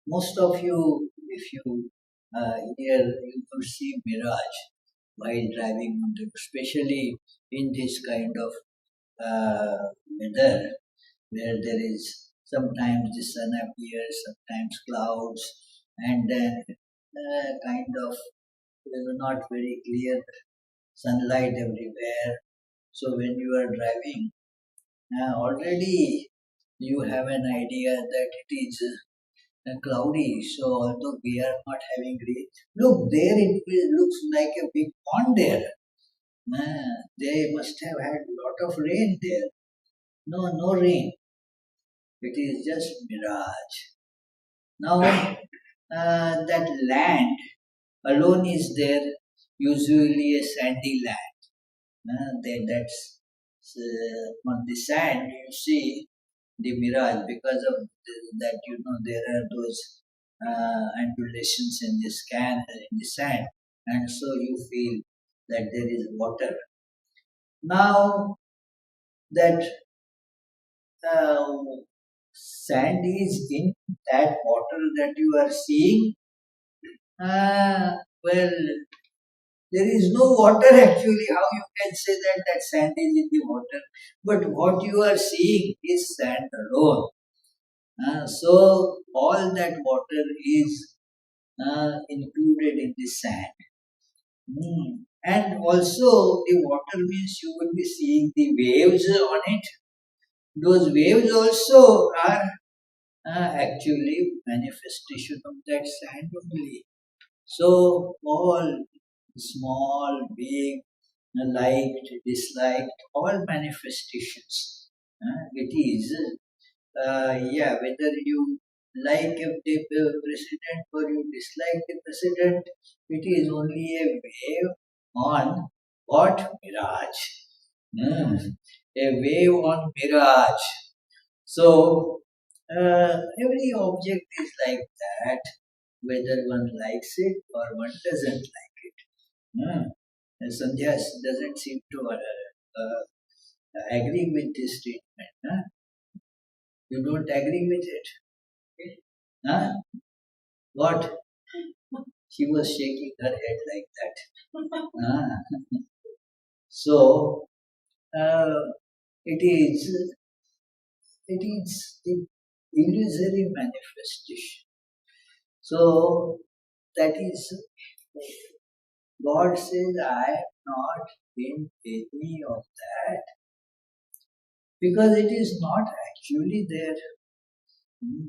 Most of you, if you you could see mirage while driving on the, especially in this kind of weather where there is sometimes the sun appears, sometimes clouds, and then kind of not very clear sunlight everywhere. So when you are driving, already you have an idea that it is cloudy. So although we are not having rain, look there looks like a big pond there. They must have had lot of rain there. No, no rain. It is just mirage. Now that land alone is there, usually a sandy land. That's on the sand you see the mirage because of that there are those undulations in the sand, and so you feel that there is water. Now that uh, sand is in that water that you are seeing. Well, there is no water actually. How you can say that sand is in the water? But what you are seeing is sand alone. So all that water is included in the sand. And also the water means you will be seeing the waves on it. Those waves also are actually manifestation of that sand only. So all small, big, liked, disliked, all manifestations. It is, whether you like the president or you dislike the president, it is only a wave on what? Mirage. Hmm. A wave on mirage. So, every object is like that, whether one likes it or one doesn't like it. And Sandhya doesn't seem to agree with this statement. You don't agree with it. Huh? What? She was shaking her head like that. So, uh, it is the illusory manifestation. So, that is, God says, I am not in any of that because it is not actually there.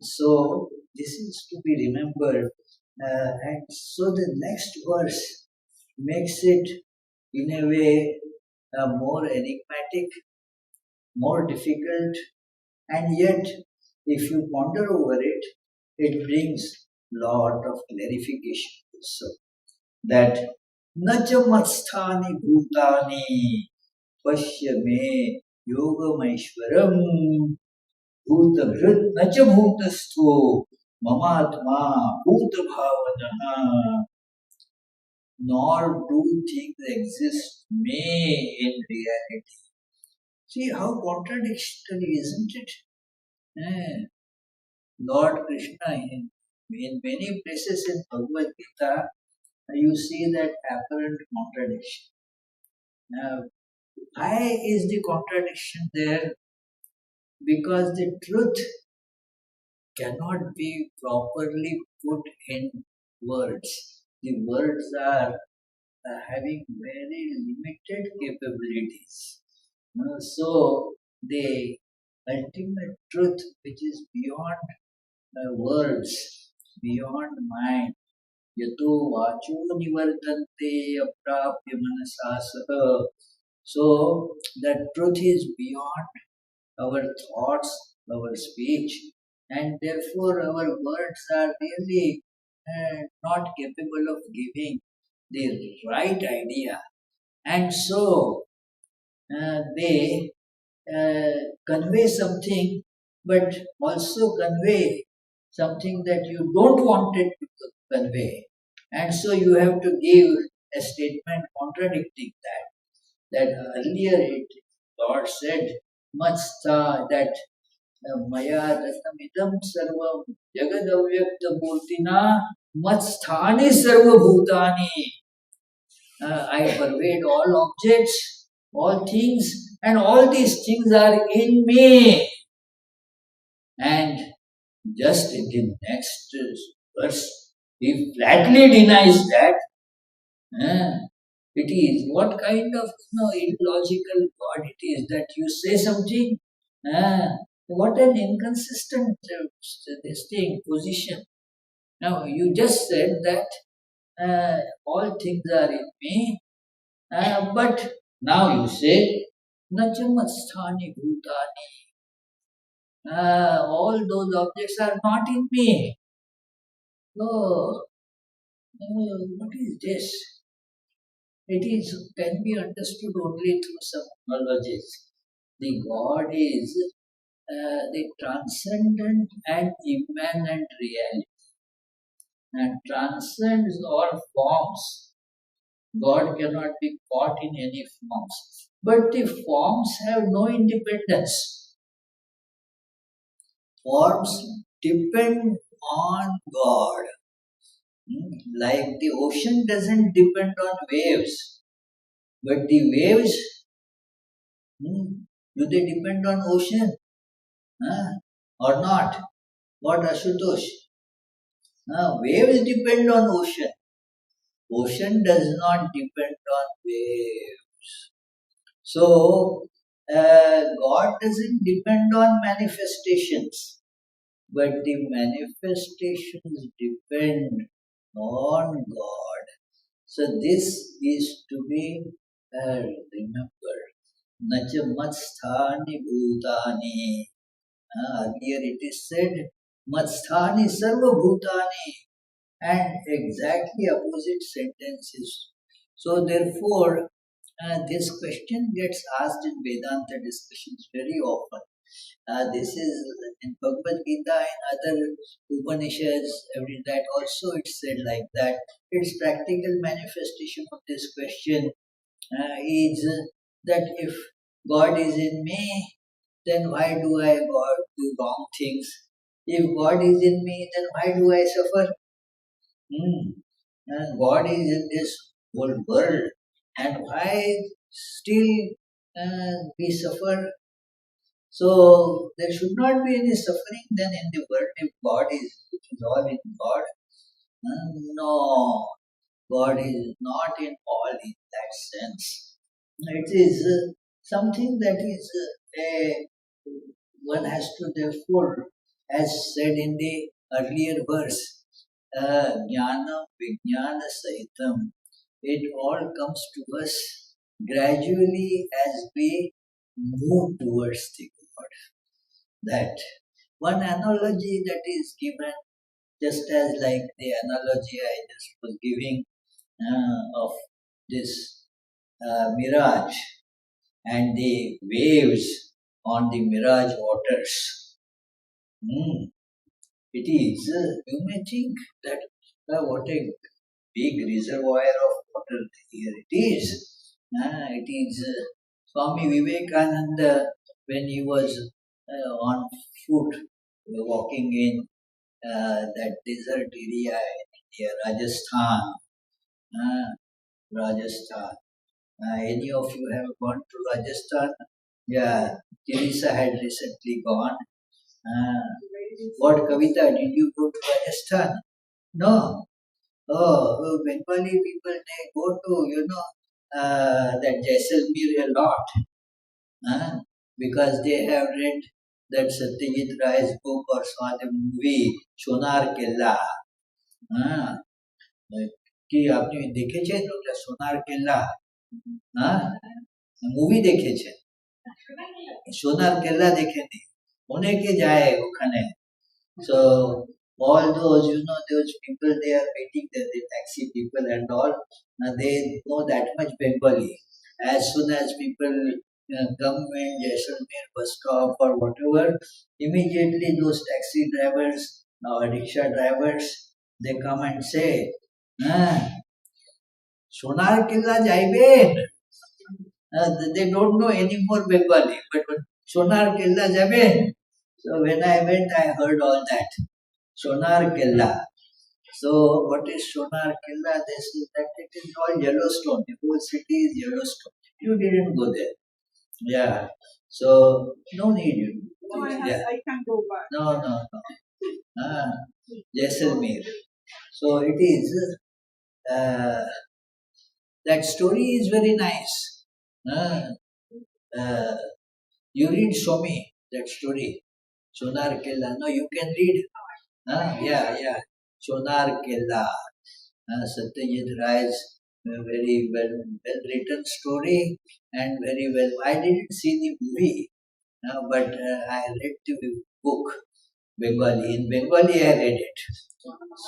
So, this is to be remembered. And so, the next verse makes it in a way more enigmatic, more difficult, and yet, if you ponder over it, it brings lot of clarification also. That Nachamasthani Bhutani Pashya me Yogameshwaram Bhutabhrit Nacha Bhutastho Mamatma Bhutabhavanaha, nor do things exist may in reality. See how contradictory, isn't it? Eh, Lord Krishna, in many places in Bhagavad Gita, you see that apparent contradiction. Now, why is the contradiction there? Because the truth cannot be properly put in words. The words are having very limited capabilities. So, the ultimate truth, which is beyond words, beyond mind, yato vacho nivartante aprapya manasa saha. So, that truth is beyond our thoughts, our speech, and therefore our words are really not capable of giving the right idea. And so, they convey something, but also convey something that you don't want it to convey. And so you have to give a statement contradicting that. That earlier Lord said, Matstha, that Maya Ratamidam Sarvam Jagadavyakta Murtina Matsthani Sarva Bhutani. I pervade all objects, all things, and all these things are in me. And just in the next verse, he flatly denies that. It is what kind of illogical God it is that you say something. Ah, what an inconsistent this thing position. Now you just said that all things are in me, but now you say Nachamasthani Bhutani. All those objects are not in me. Oh, what is this? It is can be understood only through some analogies. The God is the transcendent and immanent reality and transcends all forms. God cannot be caught in any forms. But the forms have no independence. Forms depend on God. Like the ocean doesn't depend on waves, but the waves, do they depend on ocean? Huh? Or not? What Ashutosh? Waves depend on ocean. Ocean does not depend on waves. So, God doesn't depend on manifestations, but the manifestations depend on God. So, this is to be remembered. Nacha matsthani bhutani. Earlier it is said, matsthani sarva bhutani, and exactly opposite sentences. So, therefore, this question gets asked in Vedanta discussions very often. This is in Bhagavad Gita and other Upanishads, every that also it's said like that. Its practical manifestation of this question is that if God is in me, then why do I do wrong things? If God is in me, then why do I suffer? And God is in this whole world, and why still we suffer? So there should not be any suffering then in the world if God is, it is all in God. No, God is not in all in that sense. It is something that is one has to therefore, as said in the earlier verse, Jnana Vijnana Sahitam. It all comes to us gradually as we move towards the God. That one analogy that is given, just as like the analogy I just was giving of this mirage and the waves on the mirage waters. It is, you may think that what a big reservoir of water here it is. It is Swami Vivekananda when he was on foot walking in that desert area in India, Rajasthan. Rajasthan. Any of you have gone to Rajasthan? Yeah, Teresa had recently gone. What Kavita, did you go to Rajasthan? No. Oh, Bengali people, they go to, that Jaisalmer a lot. Because they have read that Satyajit Ray's book or saw the movie Sonar Killa. कि आपने देखे छे तो क्या सोनार केला movie देखे छे सोनार केला देखे नहीं होने के जाए ओखाने so all those those people they are meeting the taxi people and all they know that much Bengali as soon as people come in Jaisalmer bus stop or whatever immediately those taxi drivers or rickshaw drivers they come and say সোনার কেল্লা যাইবেন they don't know any more Bengali but সোনার কেল্লা যাবেন so when I went I heard all that সোনার কেল্লা so what is সোনার কেল্লা this is that it is all Yellowstone the whole city is Yellowstone you didn't go there yeah so no need you I can go back no Jaisalmer so it is That story is very nice. Uh, uh, you read Swami, that story. Sonar Killa. No, you can read. Yeah, yeah. Sonar Killa. Satyajit Ray's very well written story and very well. I didn't see the movie, but I read the book Bengali. In Bengali, I read it.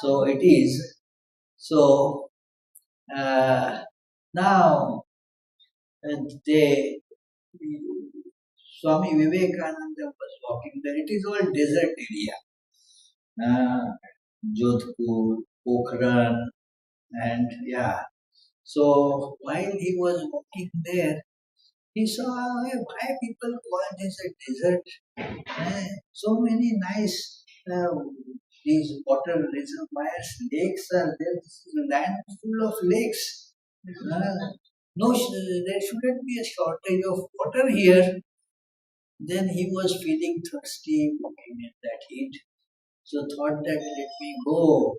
So it is. So uh, now they Swami Vivekananda was walking there. It is all desert area. Jodhpur, Pokhran, and yeah. So while he was walking there, he saw why people call this a desert. So many nice these water reservoirs, lakes are there. This is a land full of lakes. No, there shouldn't be a shortage of water here. Then he was feeling thirsty walking in that heat. So thought that let me go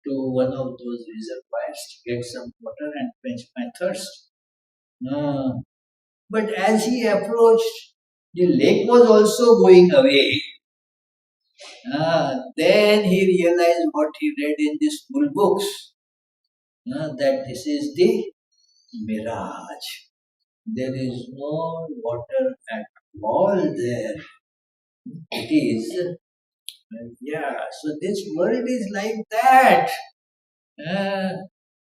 to one of those reservoirs to get some water and quench my thirst. Uh, but as he approached, the lake was also going away. Then he realized what he read in the school books, that this is the mirage. There is no water at all there. It is, yeah. So this world is like that. Uh,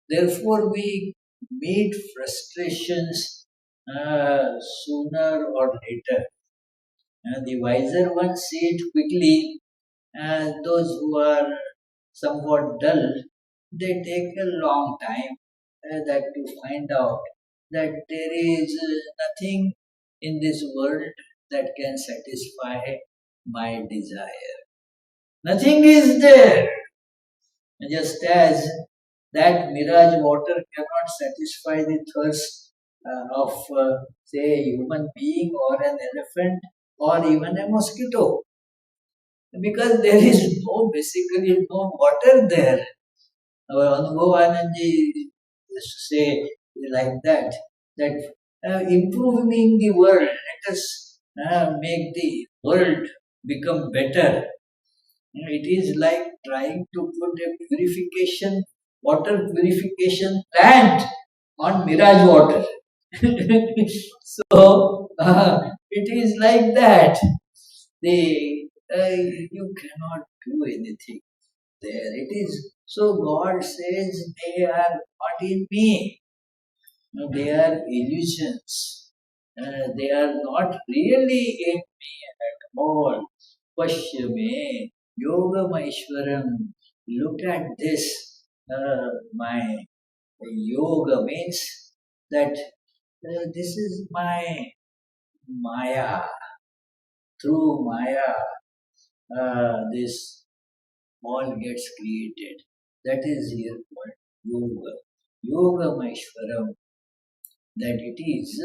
Therefore, we meet frustrations sooner or later. The wiser ones see it quickly, and those who are somewhat dull, they take a long time that to find out that there is nothing in this world that can satisfy my desire. Nothing is there. Just as that mirage water cannot satisfy the thirst of, say, a human being or an elephant or even a mosquito, because there is basically no water there. Our Anubhavananji used to say like that improving the world, let us make the world become better. It is like trying to put a water purification plant on mirage water. So it is like that. You cannot do anything there. It is so. God says they are not in me. No, they are illusions. They are not really in me at all. Pashyame Yoga Maishwaram. Look at this. My yoga means that this is my Maya. Through Maya, this all gets created. That is here called yoga. Yoga Maishwaram. That it is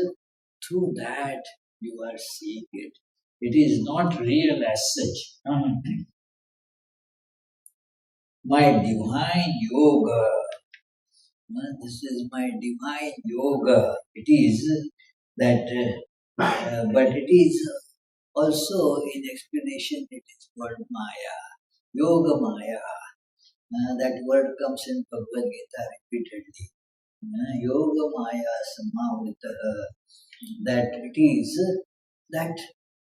through that you are seeing it. It is not real as such. My divine yoga. This is my divine yoga. It is that, but it is also in explanation, it is called Maya. Yoga Maya. That word comes in Bhagavad Gita repeatedly. Yoga Maya Samavita. That it is that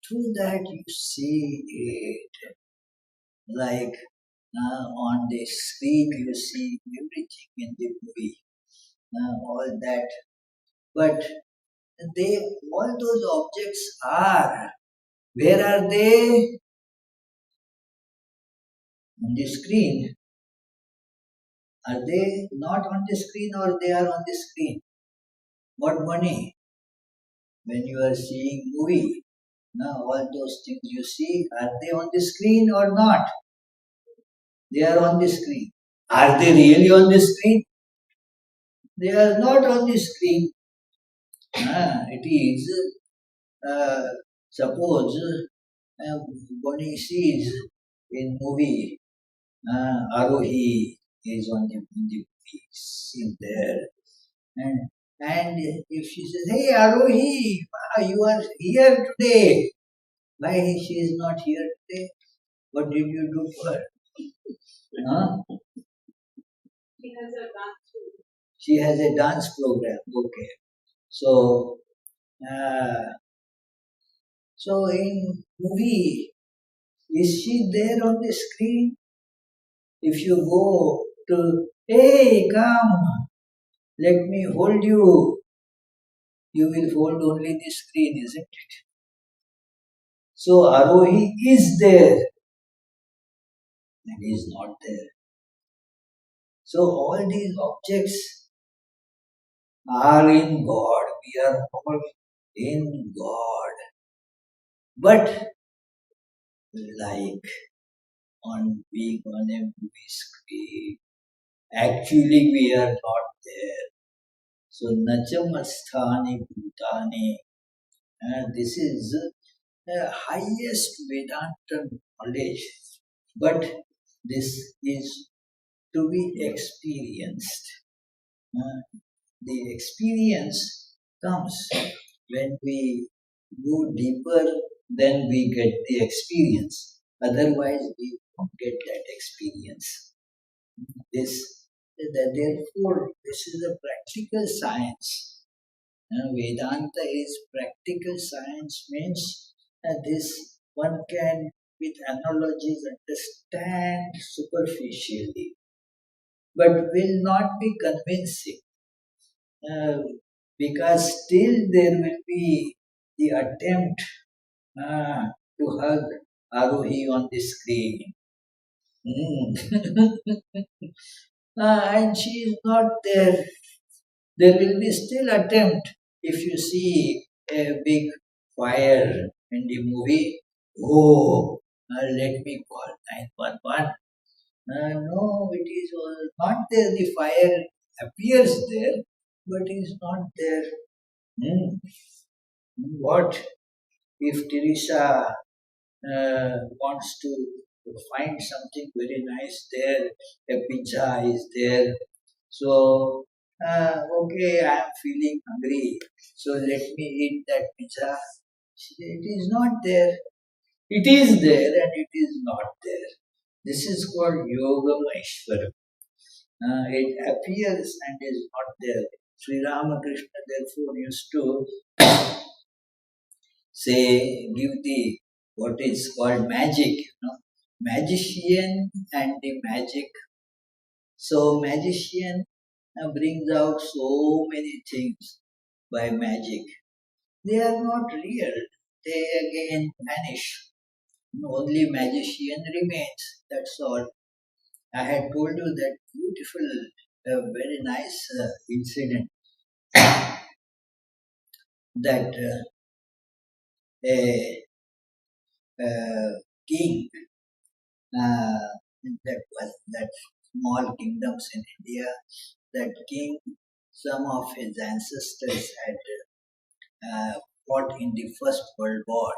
through that you see it, like on the screen you see everything in the movie, all that, but they all those objects are, where are they? On the screen. Are they not on the screen or they are on the screen? What money? When you are seeing movie, now all those things you see, are they on the screen or not? They are on the screen. Are they really on the screen? They are not on the screen. It is, uh, suppose Bonnie sees in movie, Arohi is on the movie, is there. And, and if she says, hey Arohi, wow, you are here today. Why she is not here today? What did you do for her? Huh? She has a dance program. Okay. So, uh, so in movie, is she there on the screen? If you go to, hey, come, let me hold you, you will hold only the screen, isn't it? So Arohi is there and is not there. So all these objects are in God. We are all in God. But like on being on a movie screen, actually we are not there. So Nachamasthani Bhutani, this is the highest Vedanta knowledge. But this is to be experienced. The experience comes when we go deeper, then we get the experience. Otherwise, we don't get that experience. Therefore, this is a practical science. Vedanta is practical science, means this one can, with analogies, understand superficially, but will not be convincing. uh, because still there will be the attempt to hug Arohi on the screen. Mm. And she is not there. There will be still attempt. If you see a big fire in the movie, oh, let me call 911. No, it is not there. The fire appears there, but is not there. Hmm. What if Teresa wants to find something very nice there? A pizza is there. So, okay, I am feeling hungry. So let me eat that pizza. It is not there. It is there and it is not there. This is called Yogameshwara. It appears and is not there. Sri Ramakrishna therefore used to say, give the what is called magic, magician and the magic. So magician brings out so many things by magic. They are not real. They again vanish. Only magician remains. That's all. I had told you that beautiful, very nice incident that a, king uh, that was that small kingdoms in India. That king, some of his ancestors had fought in the First World War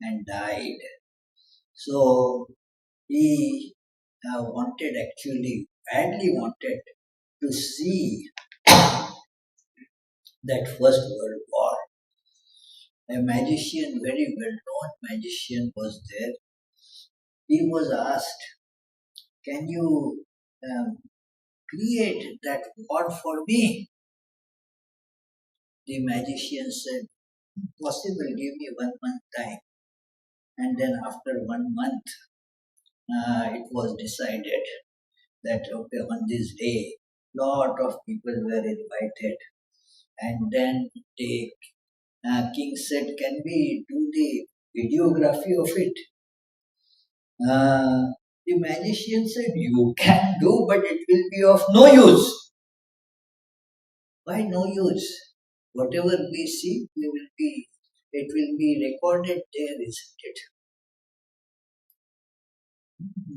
and died. So he wanted, actually badly wanted, to see that First World War. A magician, very well known magician, was there. He was asked, can you um, create that war for me? The magician said, possible, give me 1 month time. And then after 1 month, it was decided that okay, on this day, lot of people were invited. And then the king said, can we do the videography of it? The magician said, you can do, but it will be of no use. Why no use? Whatever we see, it will be recorded there, isn't it?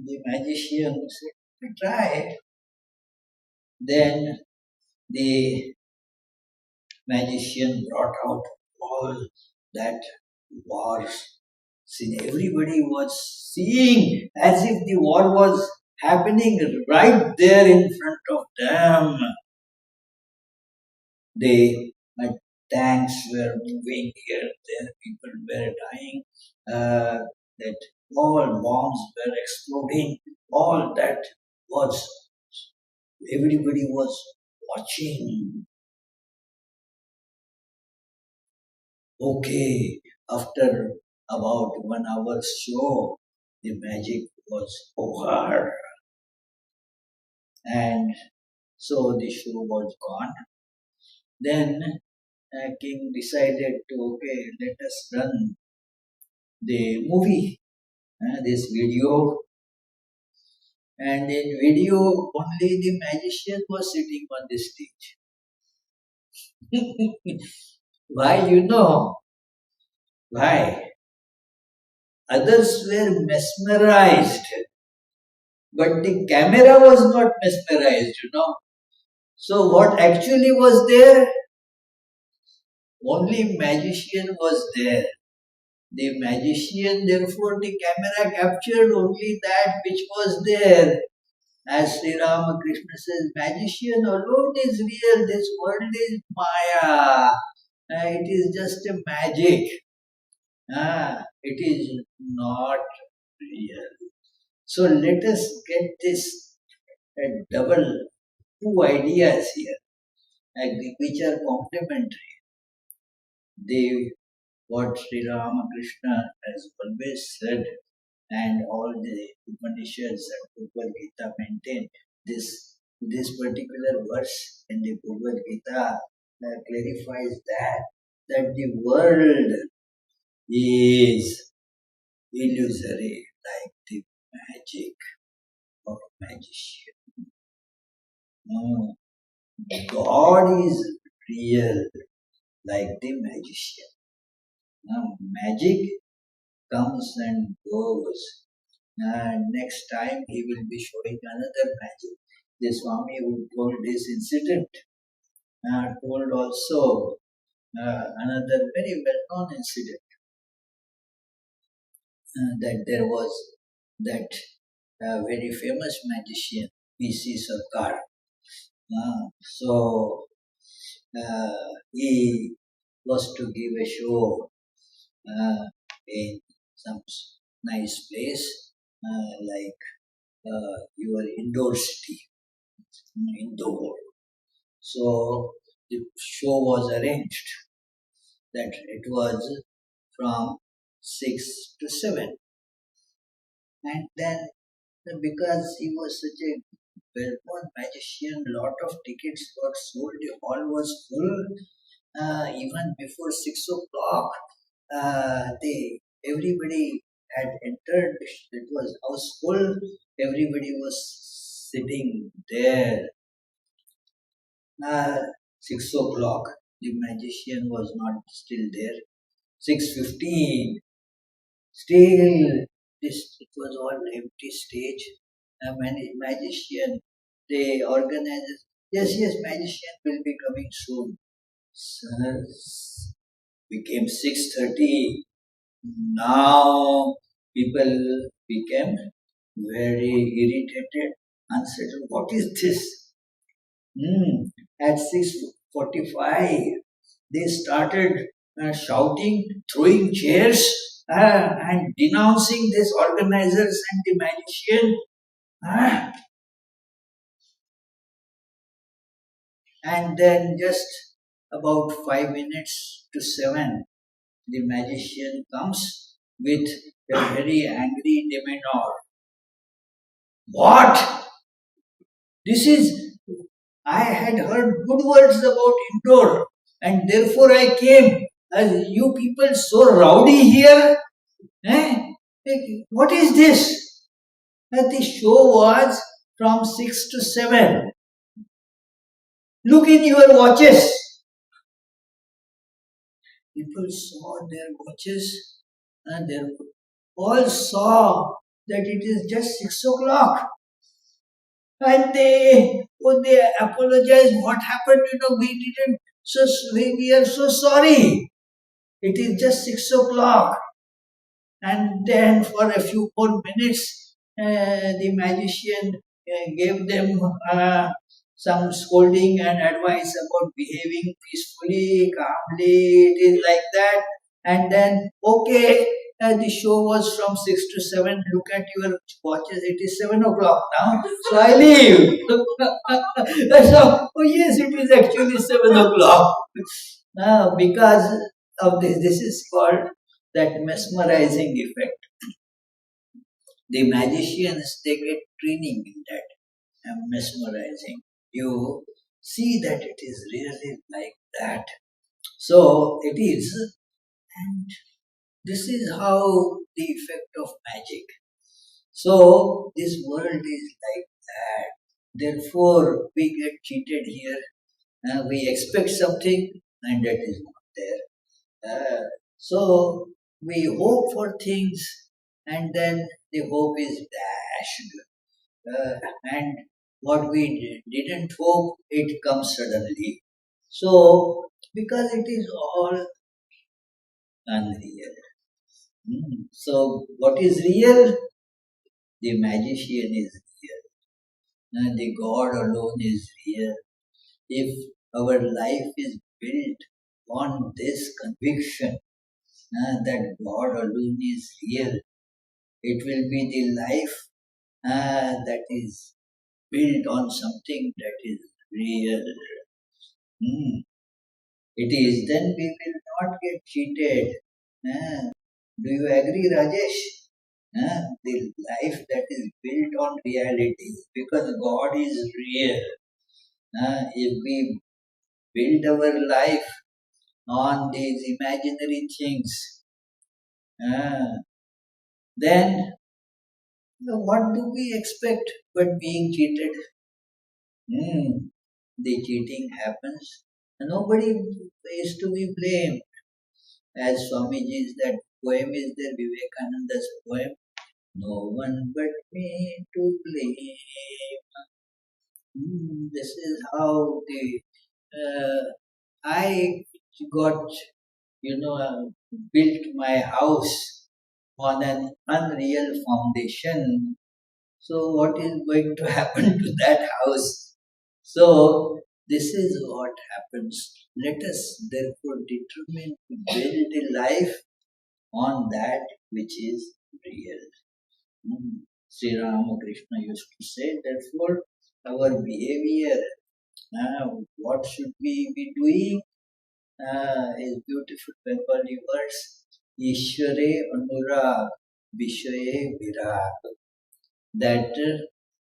The magician said, we try. Then the magician brought out all that wars. See, everybody was seeing as if the war was happening right there in front of them. The tanks were moving here, there, people were dying, uh, that all bombs were exploding, all that was, everybody was watching. Okay, after about 1 hour show, the magic was over, and so the show was gone. Then king decided to, okay, let us run the movie, this video, and in video only the magician was sitting on the stage. Why, you know? Why? Others were mesmerized, but the camera was not mesmerized, you know. So what actually was there? Only magician was there. The magician, therefore, the camera captured only that which was there. As Sri Ramakrishna says, magician alone is real. This world is Maya. It is just a magic. It is not real. So let us get this double two ideas here, which are complementary. They, what Sri Ramakrishna has always said, and all the Upanishads and Bhagavad Gita maintain this particular verse in the Bhagavad Gita clarifies that the world is illusory like the magic of a magician. No, God is real like the magician. Now, magic comes and goes. Next time he will be showing another magic. The Swami who told this incident told also another very well-known incident, that there was that very famous magician P.C. Sarkar. So he was to give a show in some nice place like your indoor city, indoor. So the show was arranged that it was from 6 to 7. And then because he was such a well-known magician, lot of tickets got sold, the hall was full even before 6 o'clock. Everybody had entered, it was house full, everybody was sitting there. 6 o'clock, the magician was not still there. 6:15, still this, it was all empty stage. Magician, the organizers, yes, magician will be coming soon. Sir, became 6:30. Now people became very irritated, unsettled. What is this? At 6:45, they started shouting, throwing chairs, and denouncing these organizers and the magician. And then just about 5 minutes to 7, the magician comes with a very angry demeanor. What? This is, I had heard good words about indoor, and therefore I came. As you people so rowdy here? Eh? What is this? The show was from 6 to 7. Look in your watches. People saw their watches and they all saw that it is just 6 o'clock. And they apologized. What happened? We didn't. So we are so sorry. It is just 6 o'clock. And then for a few more minutes, the magician gave them some scolding and advice about behaving peacefully, calmly. It is like that. And then, okay, the show was from 6 to 7. Look at your watches, it is 7 o'clock now. So I leave. So, oh yes, it is actually 7 o'clock. Because of this, this is called that mesmerizing effect. The magicians, they get training in that mesmerizing. You see that it is really like that. So it is, and this is how the effect of magic. So this world is like that. Therefore, we get cheated here. We expect something, and that is not there. So we hope for things, and then the hope is dashed. And what we didn't hope, it comes suddenly. So, because it is all unreal. So, what is real? The magician is real. The God alone is real. If our life is built on this conviction that God alone is real, it will be the life that is built on something that is real. Hmm. It is, then we will not get cheated. Do you agree, Rajesh? The life that is built on reality, because God is real. If we build our life on these imaginary things, uh, then what do we expect but being cheated? Hmm. The cheating happens. Nobody is to be blamed. As Swamiji's that poem is there, Vivekananda's poem, no one but me to blame. This is how the I got, built my house on an unreal foundation. So what is going to happen to that house? So this is what happens. Let us therefore determine to build a life on that which is real. Sri Ramakrishna used to say, therefore, our behavior, what should we be doing, is beautiful Bengali words. Ishware Anurag, Vishaye Virag. That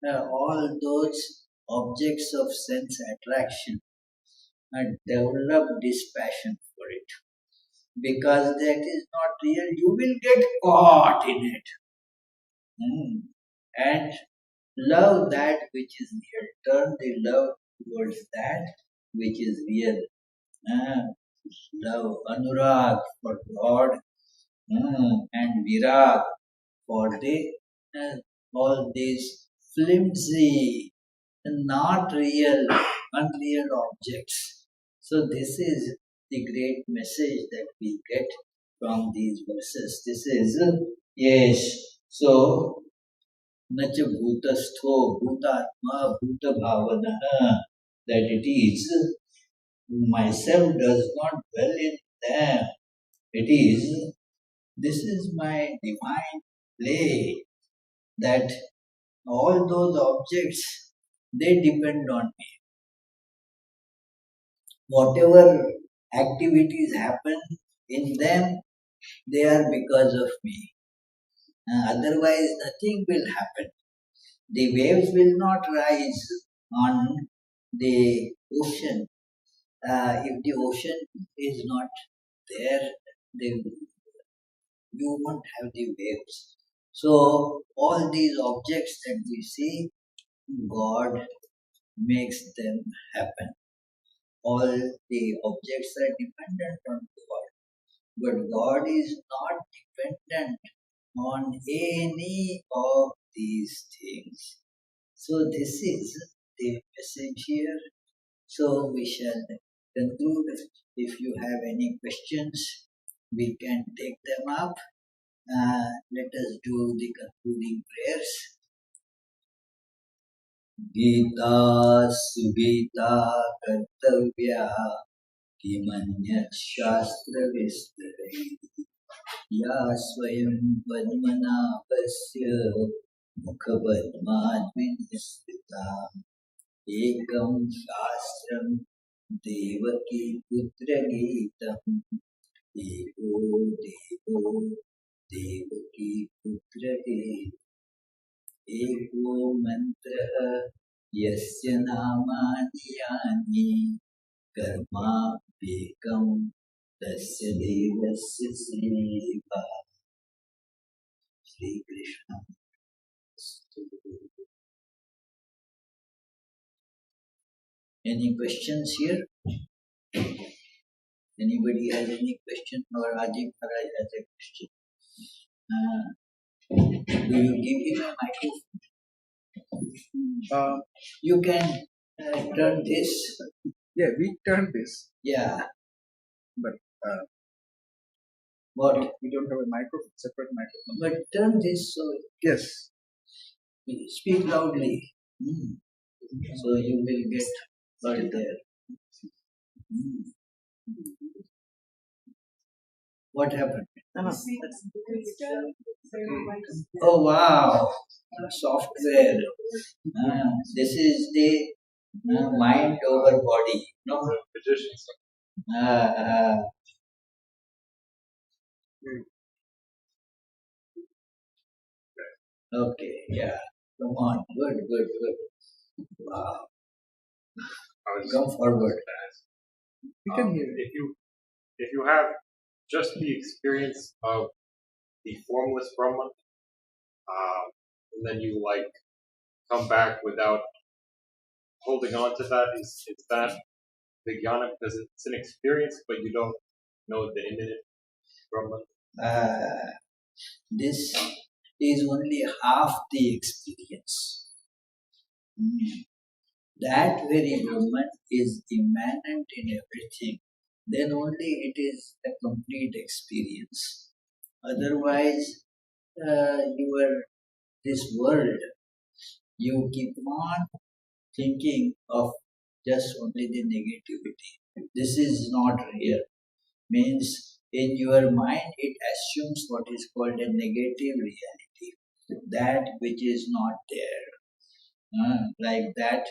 all those objects of sense attraction develop dispassion for it. Because that is not real, you will get caught in it. And love that which is real. Turn the love towards that which is real. Ah, love, anurag for God, and virag for the uh, all these flimsy, not real, unreal objects. So this is the great message that we get from these verses. This is yes. So न च भूतस्थो भूतात्मा bhutavavana, that it is myself does not dwell in them. It is, this is my divine play, that all those objects, they depend on me. Whatever activities happen in them, they are because of me. Otherwise nothing will happen. The waves will not rise on the ocean. If the ocean is not there, then you won't have the waves. So all these objects that we see, God makes them happen. All the objects are dependent on God, but God is not dependent on any of these things. So this is the message here. So we shall conclude. If you have any questions, we can take them up. Let us do the concluding prayers. Gita Sugita Kartavya Kimanyat Shastra Vistare Ya Swayam Padmanabhasya Mukhabadmadvinistita Ekam Shastram Devaki Putra Geetam Ego Devo Devaki Putra Geetam Ego Mantra Yasya Namani Yani Karma Bekam Tasya Devasya Seva Shri Krishna. Any questions here? Anybody has any question, or Ajit Maharaj has a question? Do you give him a microphone? You can turn this. Yeah, we turn this. Yeah. But what? We don't have a microphone, separate microphone. But turn this so. Yes. Speak loudly. So you will get right there. What happened? Oh wow! Software. This is the mind over body. No. Okay. Yeah. Come on. Good. Wow. Come forward. We can hear. If you have just the experience of the formless Brahman, and then you come back without holding on to that, is that the jnana? Because it's an experience, but you don't know the imminent Brahman. This is only half the experience. That very Brahman is immanent in everything. Then only it is a complete experience. Otherwise, this world, you keep on thinking of just only the negativity. This is not real. Means in your mind it assumes what is called a negative reality, that which is not there. Like that,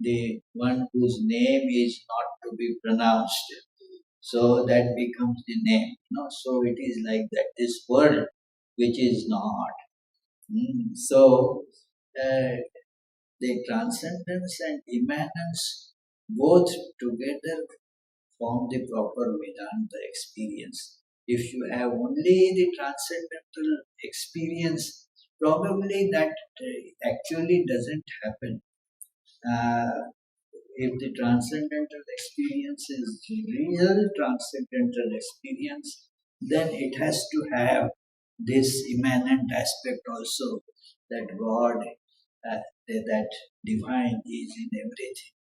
the one whose name is not to be pronounced, so that becomes the name. So it is like that. This world, which is not. So the transcendence and immanence both together form the proper Vedanta experience. If you have only the transcendental experience, probably that actually doesn't happen. If the transcendental experience is real transcendental experience, then it has to have this immanent aspect also, that God, that divine is in everything.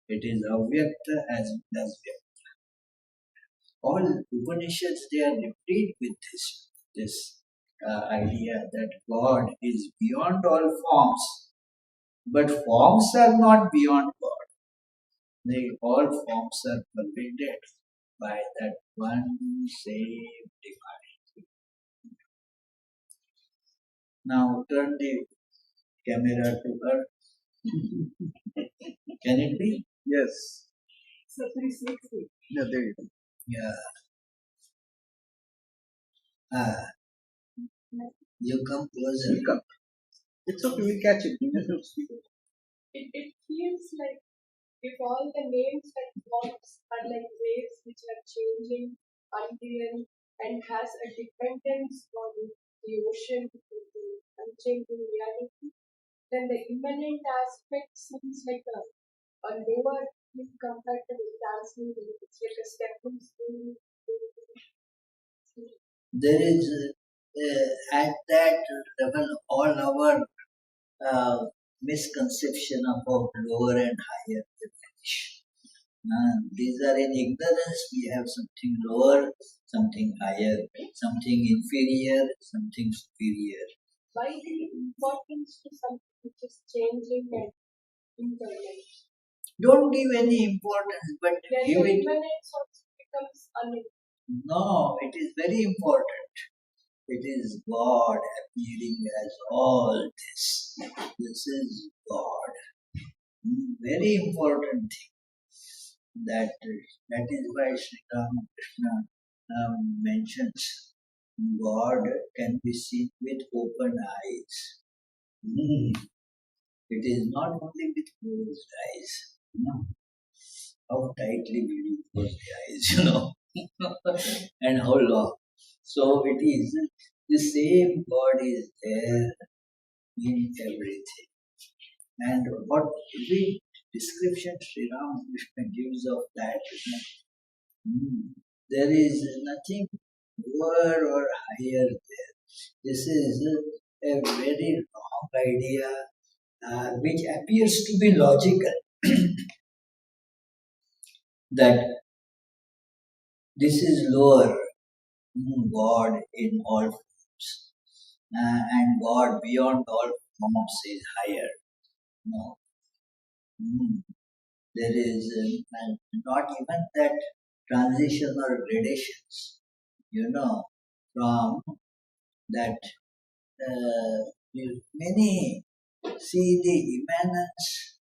It is avyakta as well as vyakta. All Upanishads, they are replete with this idea that God is beyond all forms, but forms are not beyond God. All forms are pervaded by that one same divine. Now turn the camera to her. Can it be? Yes. So 360. Yeah, there you go. Yeah. You come closer. Come. It's okay, we catch it. It feels like if all the names that forms are like waves which are changing, unreal, and has a dependence on the ocean, the unchanging reality, then the immanent aspect seems like a lower thing compared to the transcendent. It's like a stepping stone. There is at that level all our misconception about lower and higher they vanish. These are in ignorance. We have something lower, something higher, something inferior, something superior. Why the importance to something which is changing and impermanent. Don't give any importance, but Then give the it. immanence also becomes unimportant. No, it is very important. It is God appearing as all this. This is God. Very important thing. That is why Sri Ramakrishna mentions God can be seen with open eyes. It is not only with closed eyes. No. How tightly will you close the eyes, and how long. So it is the same God is there in everything. And what every description Sri Ramakrishna gives of that, there is nothing lower or higher there. This is a very wrong idea which appears to be logical that this is lower, God in all forms, and God beyond all forms is higher. No. There is not even that transition or gradations, from that many see the immanence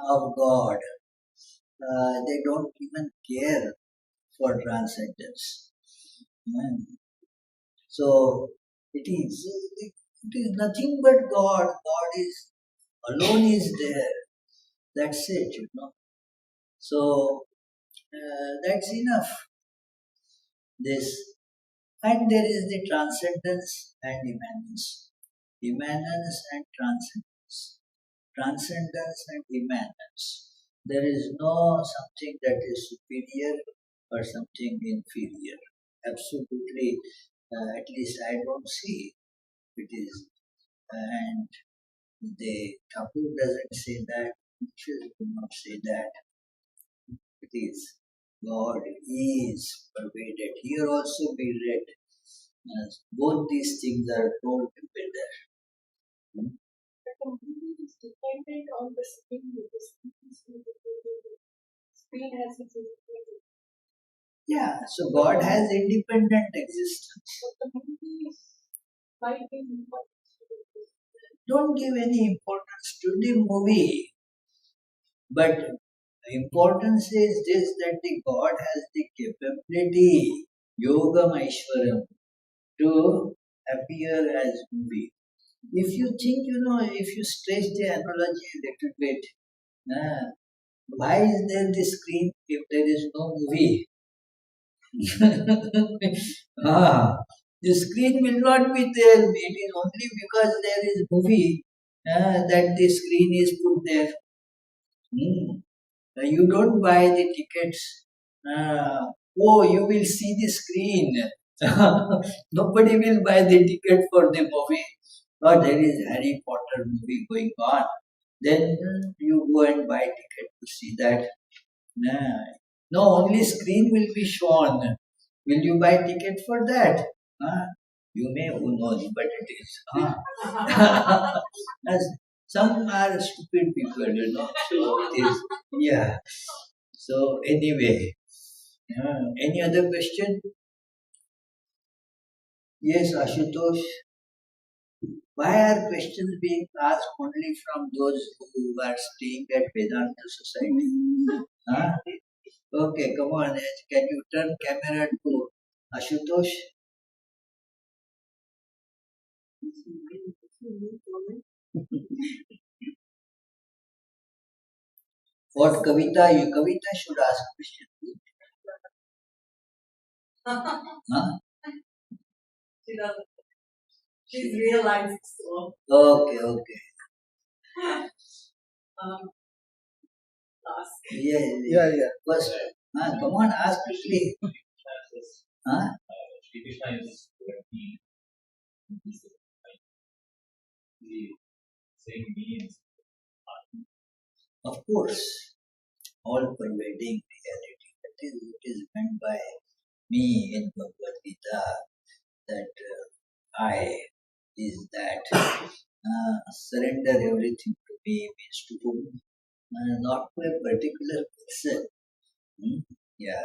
of God. They don't even care for transcendence. So it is nothing but God. God is alone is there. That's it. So that's enough. This and there is the transcendence and immanence. Immanence and transcendence. Transcendence and immanence. There is no something that is superior or something inferior. Absolutely, at least I don't see it is. And the Thakur doesn't say that, Teachers do not say that. It is God is pervaded. Here also we read both these things are told together. But the movie is dependent on the screen. The screen has its independence. Yeah, so God has independent existence. But the movie might be important. Don't give any importance to the movie. But importance is this that the God has the capability, Yoga Maishwaram, to appear as movie. If you think, if you stretch the analogy a little bit, why is there the screen if there is no movie? The screen will not be there. It is only because there is movie that the screen is put there. You don't buy the tickets. You will see the screen. Nobody will buy the ticket for the movie. Or there is Harry Potter movie going on. Then you go and buy ticket to see that. No, only screen will be shown. Will you buy ticket for that? You may, who knows, but it is. As some are stupid people. So it is. Yeah. So anyway, any other question? Yes, Ashutosh. Why are questions being asked only from those who are staying at Vedanta Society? Huh? Okay, come on. Can you turn camera to Ashutosh? What Kavita should ask question. Huh? She doesn't. She's realized so. Okay. Ask. Yeah. First, come on, ask quickly. Huh? Shri Krishna is the same means. Of course, all pervading reality. That is what is meant by me in Bhagavad Gita, that I is that surrender everything to me means to whom? not to a particular person. Hmm? Yeah.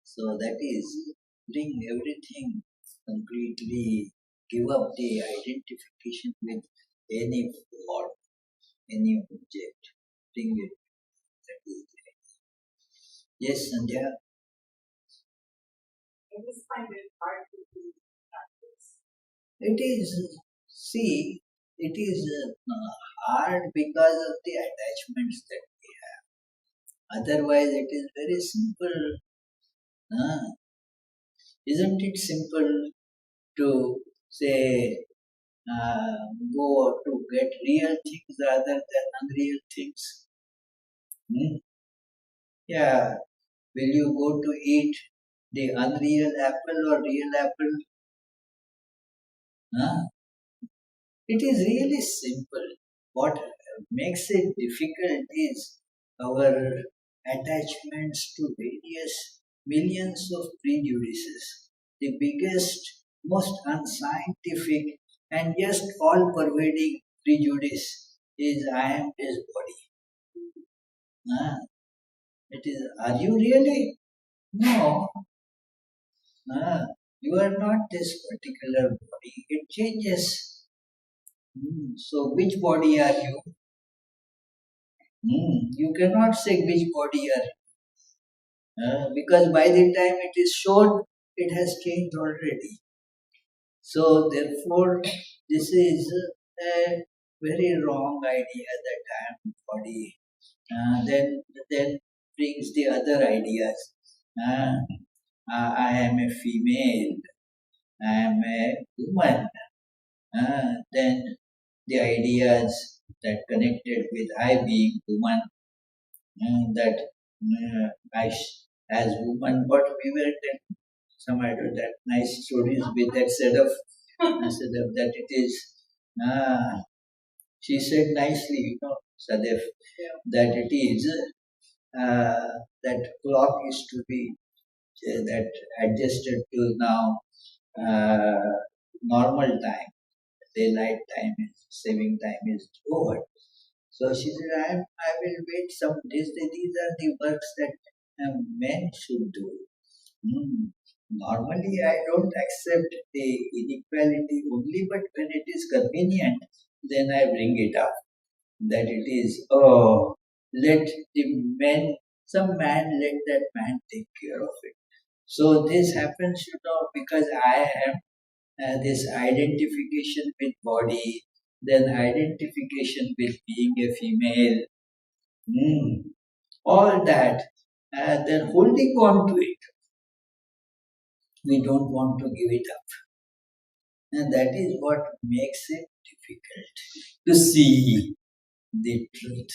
So that is bring everything completely, give up the identification with any form, any object, bring it. That is it. Yes, Sandhya. I just find it hard to do practice. It is, see, it is hard because of the attachments that we have. Otherwise, it is very simple. Uh, isn't it simple to say, uh, go to get real things rather than unreal things? Hmm? Yeah. Will you go to eat the unreal apple or real apple? Huh? It is really simple. What makes it difficult is our attachments to various millions of prejudices. The biggest, most unscientific, and just all pervading prejudice is I am this body. Ah, it is, are you really? No. Ah, you are not this particular body. It changes. So, which body are you? You cannot say which body are you. Because by the time it is shown, it has changed already. So, therefore, this is a very wrong idea that I am body. Then brings the other ideas. Uh, I am a female. I am a woman. Then the ideas that connected with I being woman, that as woman, but we were telling some other that nice stories with that setup that it is. She said nicely, Sadef, that it is that clock is to be that adjusted to now normal time. Daylight time is saving time is over. So she said, I will wait some days. These are the works that men should do. Normally, I don't accept the inequality only, but when it is convenient, then I bring it up. That it is, oh, let the men, some man, let that man take care of it. So this happens, because I am this identification with body, then identification with being a female, all that, then holding on to it. We don't want to give it up. And that is what makes it difficult to see the truth.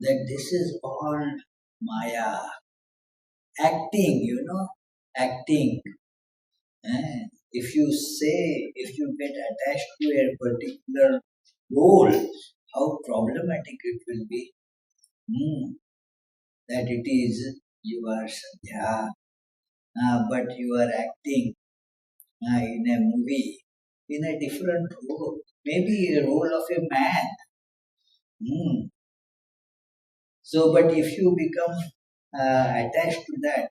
That this is all Maya. Acting, acting. If you get attached to a particular role, how problematic it will be. That it is you are Sandhya, but you are acting in a movie in a different role, maybe a role of a man. So, but if you become attached to that,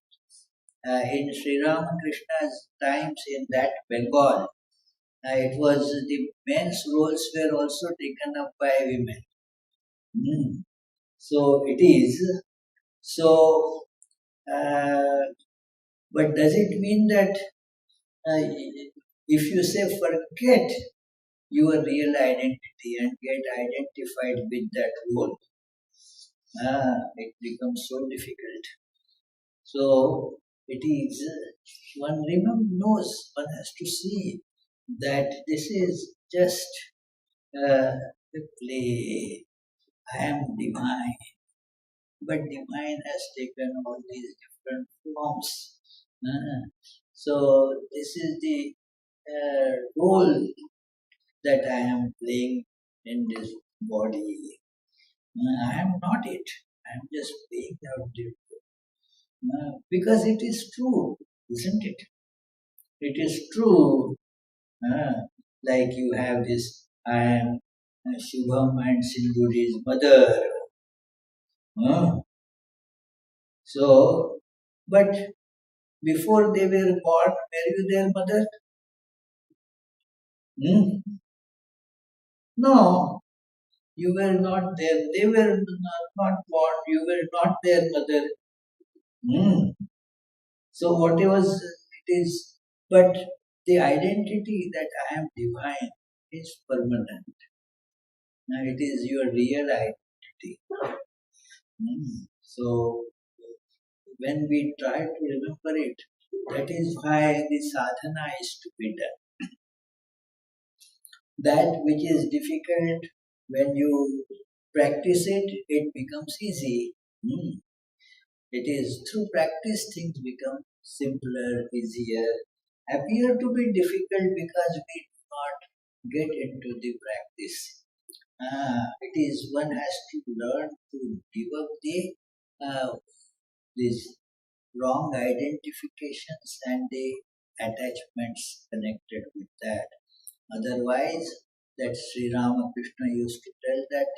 in Sri Ramakrishna's times in that Bengal, it was the men's roles were also taken up by women. So it is. So, but does it mean that if you say forget your real identity and get identified with that role, it becomes so difficult. So it is, one knows, one has to see that this is just a play. I am divine, but divine has taken all these different forms. So this is the role that I am playing in this body. I am not it. I am just playing out the because it is true, isn't it? It is true. Like you have this, I am Shubham and Sindhu's mother. Huh? So, but before they were born, were you their mother? Hmm? No, you were not there. They were not born. You were not their mother. Hmm. So whatever it is, but the identity that I am divine is permanent. Now it is your real identity. So when we try to remember it, that is why the sadhana is to be done. That which is difficult, when you practice it, it becomes easy. It is through practice things become simpler, easier, appear to be difficult because we do not get into the practice. It is one has to learn to give up these wrong identifications and the attachments connected with that. Otherwise, that Sri Ramakrishna used to tell that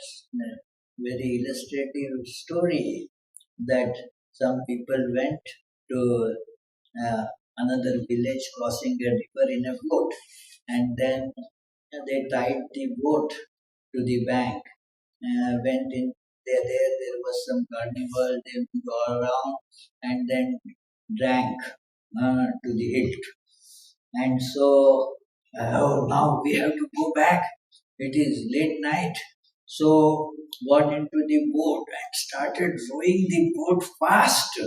very illustrative story that some people went to another village crossing a river in a boat, and then they tied the boat to the bank. Went in there was some carnival, they moved all around and then drank to the hilt. And so, oh, now we have to go back. It is late night. So, got into the boat and started rowing the boat fast.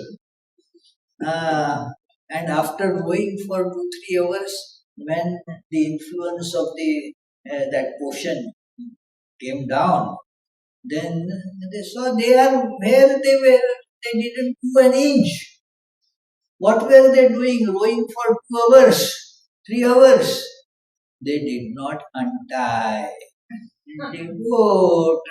Uh, and after rowing for 2 3 hours, when the influence of the that ocean came down, then they saw they are where they were. They didn't do an inch. What were they doing? Rowing for 2 hours, 3 hours. They did not untie the boat.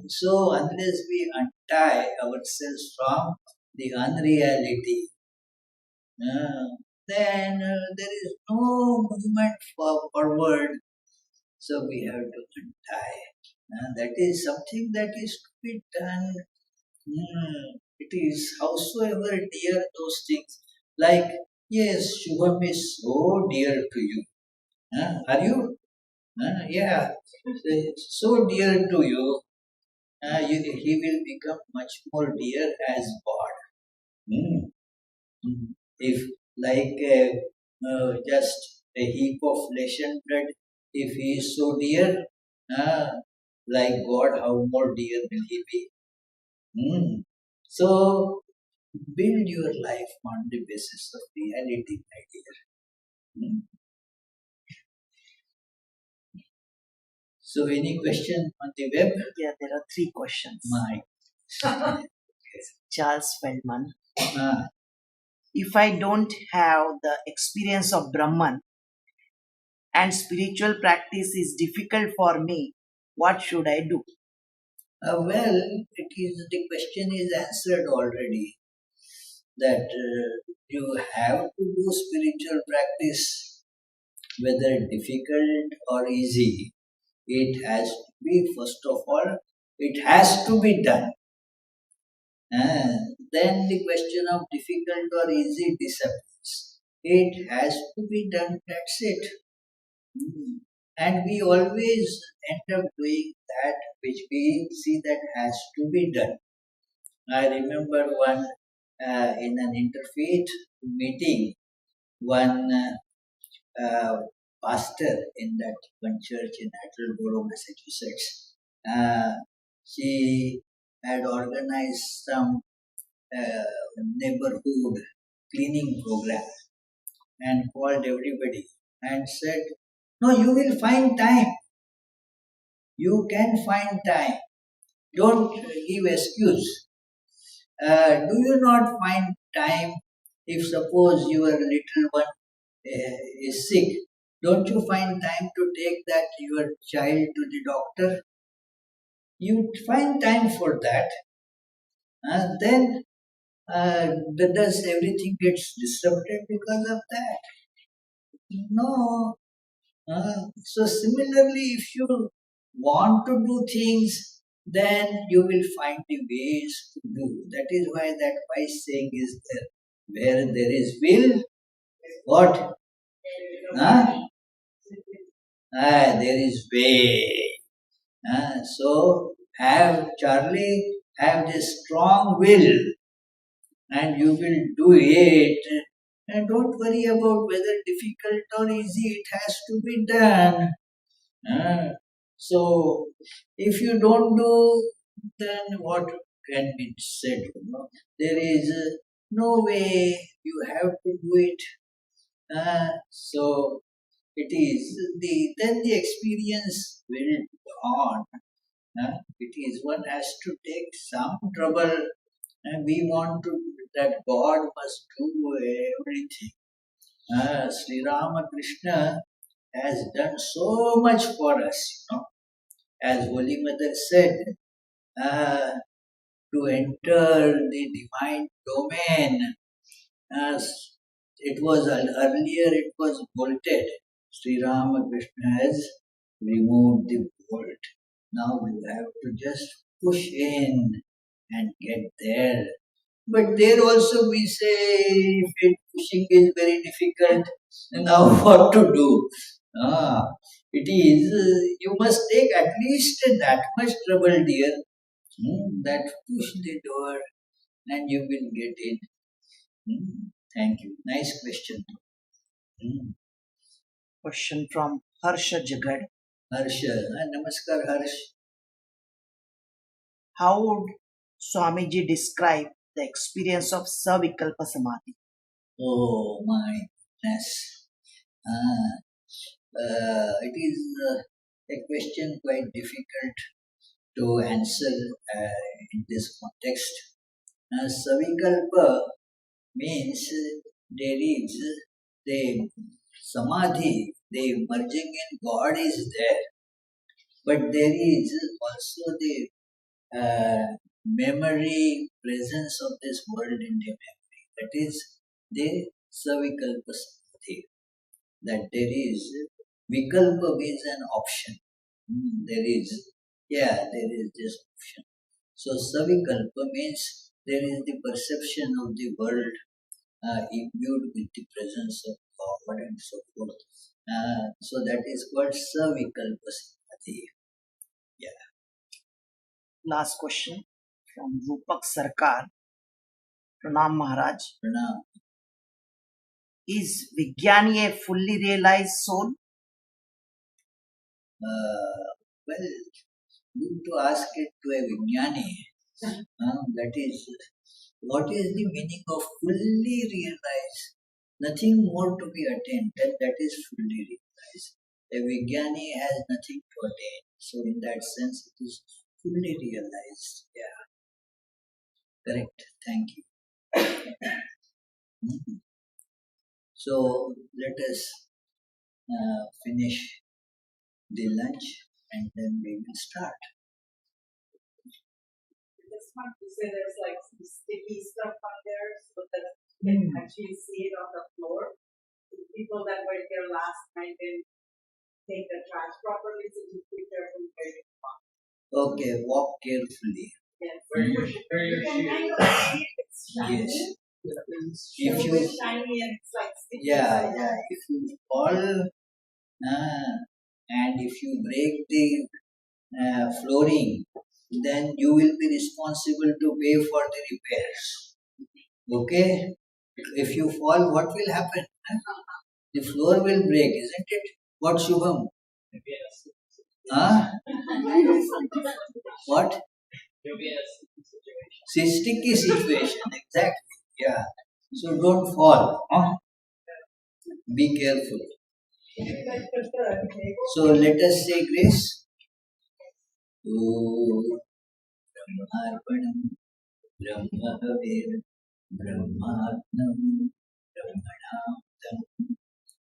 So unless we untie ourselves from the unreality, then there is no movement forward. So we have to untie. That is something that is to be done. It is howsoever dear those things. Like, yes, Shubham is so dear to you. Are you? Yeah. So dear to you, he will become much more dear as God. Hmm. If like just a heap of flesh and blood, if he is so dear, uh, like God, how more dear will he be? So build your life on the basis of reality, my dear. So any question on the web? Yeah, there are 3 questions. My. Charles Feldman. Ah, If I don't have the experience of Brahman and spiritual practice is difficult for me, what should I do? well, the question is answered already. That you have to do spiritual practice, whether difficult or easy. It has to be, first of all, it has to be done. Then the question of difficult or easy disappears. It has to be done, that's it. And we always end up doing that which we see that has to be done. I remember one in an interfaith meeting, one pastor in that one church in Attleboro, Massachusetts. She had organized some neighborhood cleaning program and called everybody and said, "No, you will find time. You can find time. Don't give excuse. Do you not find time if suppose your little one is sick? Don't you find time to take that your child to the doctor? You find time for that. Then does everything gets disrupted because of that? No. So similarly, if you want to do things, then you will find the ways to do. That is why that wise saying is there. Where there is will, what? Huh? There is way. So have Charlie, have this strong will, and you will do it. And don't worry about whether difficult or easy. It has to be done. Uh, so if you don't do, then what can be said? There is no way. You have to do it. So it is then the experience will on. It is one has to take some trouble, and we want to that God must do everything. Sri Ramakrishna has done so much for us. As Holy Mother said, uh, to enter the divine domain. As it was earlier, it was bolted. Sri Ramakrishna has removed the bolt. Now you have to just push in and get there. But there also we say if pushing is very difficult, now what to do? It is, you must take at least that much trouble, dear, that push the door and you will get in. Thank you. Nice question. Question from Harsha Jagad. Harsha. Namaskar, Harsh. How would Swamiji describe the experience of Savikalpa Samadhi? Oh my goodness. It is a question quite difficult to answer in this context. Savikalpa means there is the samadhi, the merging in God is there, but there is also the memory, presence of this world in the memory. That is the savikalpa samadhi. That there is vikalpa means an option. There is, there is this option. So savikalpa means there is the perception of the world imbued with the presence of God and so forth. So that is called savikalpa samadhi. Yeah. Last question from Rupak Sarkar. Pranam Maharaj. Pranam. Is Vijnani a fully realized soul? Well, good to ask it to a Vijnani. That is, what is the meaning of fully realized? Nothing more to be attained. That is fully realized. A Vijnani has nothing to attain. So, in that sense, it is fully realized. Yeah. Correct. Thank you. So, let us finish the lunch and then we will start. Just want to say there's like some sticky stuff on there so that you can actually see it on the floor. The people that were here last night didn't take the trash properly, so just be careful where you walk. Okay, walk carefully. Yes. Where You your can shoes? kind of see it, it's shiny. Yes. If If you, it's shiny and it's like sticky. yeah, if you fall and if you break the flooring, then you will be responsible to pay for the repairs. Okay? If you fall, what will happen? The floor will break, isn't it? What, Shubham? Yes. Huh? What? Yes. Sticky situation, exactly. Yeah. So don't fall. Be careful. So let us say grace. Brahmarpanam Brahmahavir Brahmatnam Brahmanamtam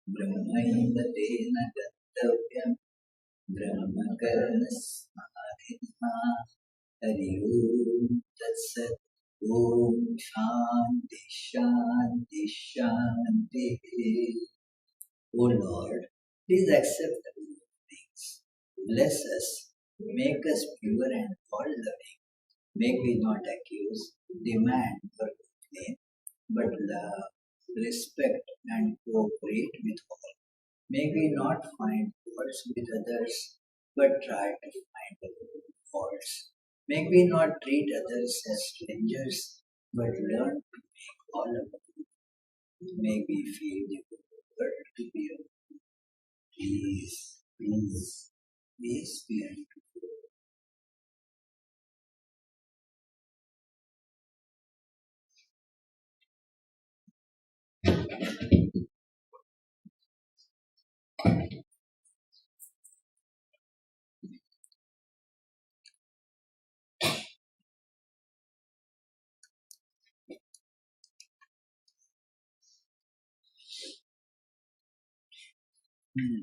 Brahmaiva Tena Gantavyam Brahmakaranasamadhina Hari Om Tat Sat Om Shanti Shanti Shanti. O Lord, Please accept the things. Bless us. Make us pure and all loving. May we not accuse, demand, or complain, but love, respect, and cooperate with all. May we not find faults with others, but try to find our own faults. May we not treat others as strangers, but learn to make all of them. May we feel the world to be of peace, peace, peace be unto you.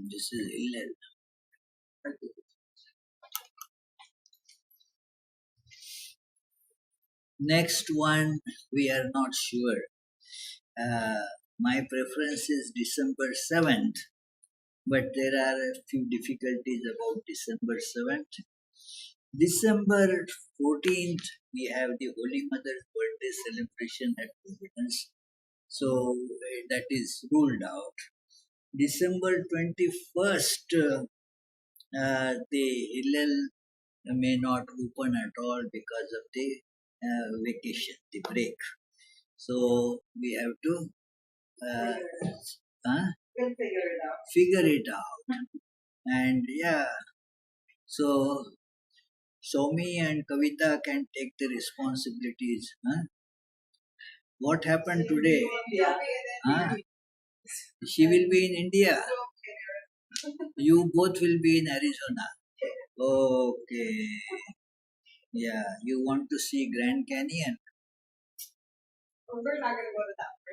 This is Hillel. Next one, we are not sure. My preference is December 7th, but there are a few difficulties about December 7th. December 14th, we have the Holy Mother's birthday celebration at Providence. So that is ruled out. December 21st, the Hillel may not open at all because of the vacation, the break. So we have to We'll figure it out. figure it out. And yeah, so Swami and Kavita can take the responsibilities. What happened today? Yeah. She will be in India. You both will be in Arizona. Okay. Yeah, you want to see Grand Canyon? We're not going to go to that.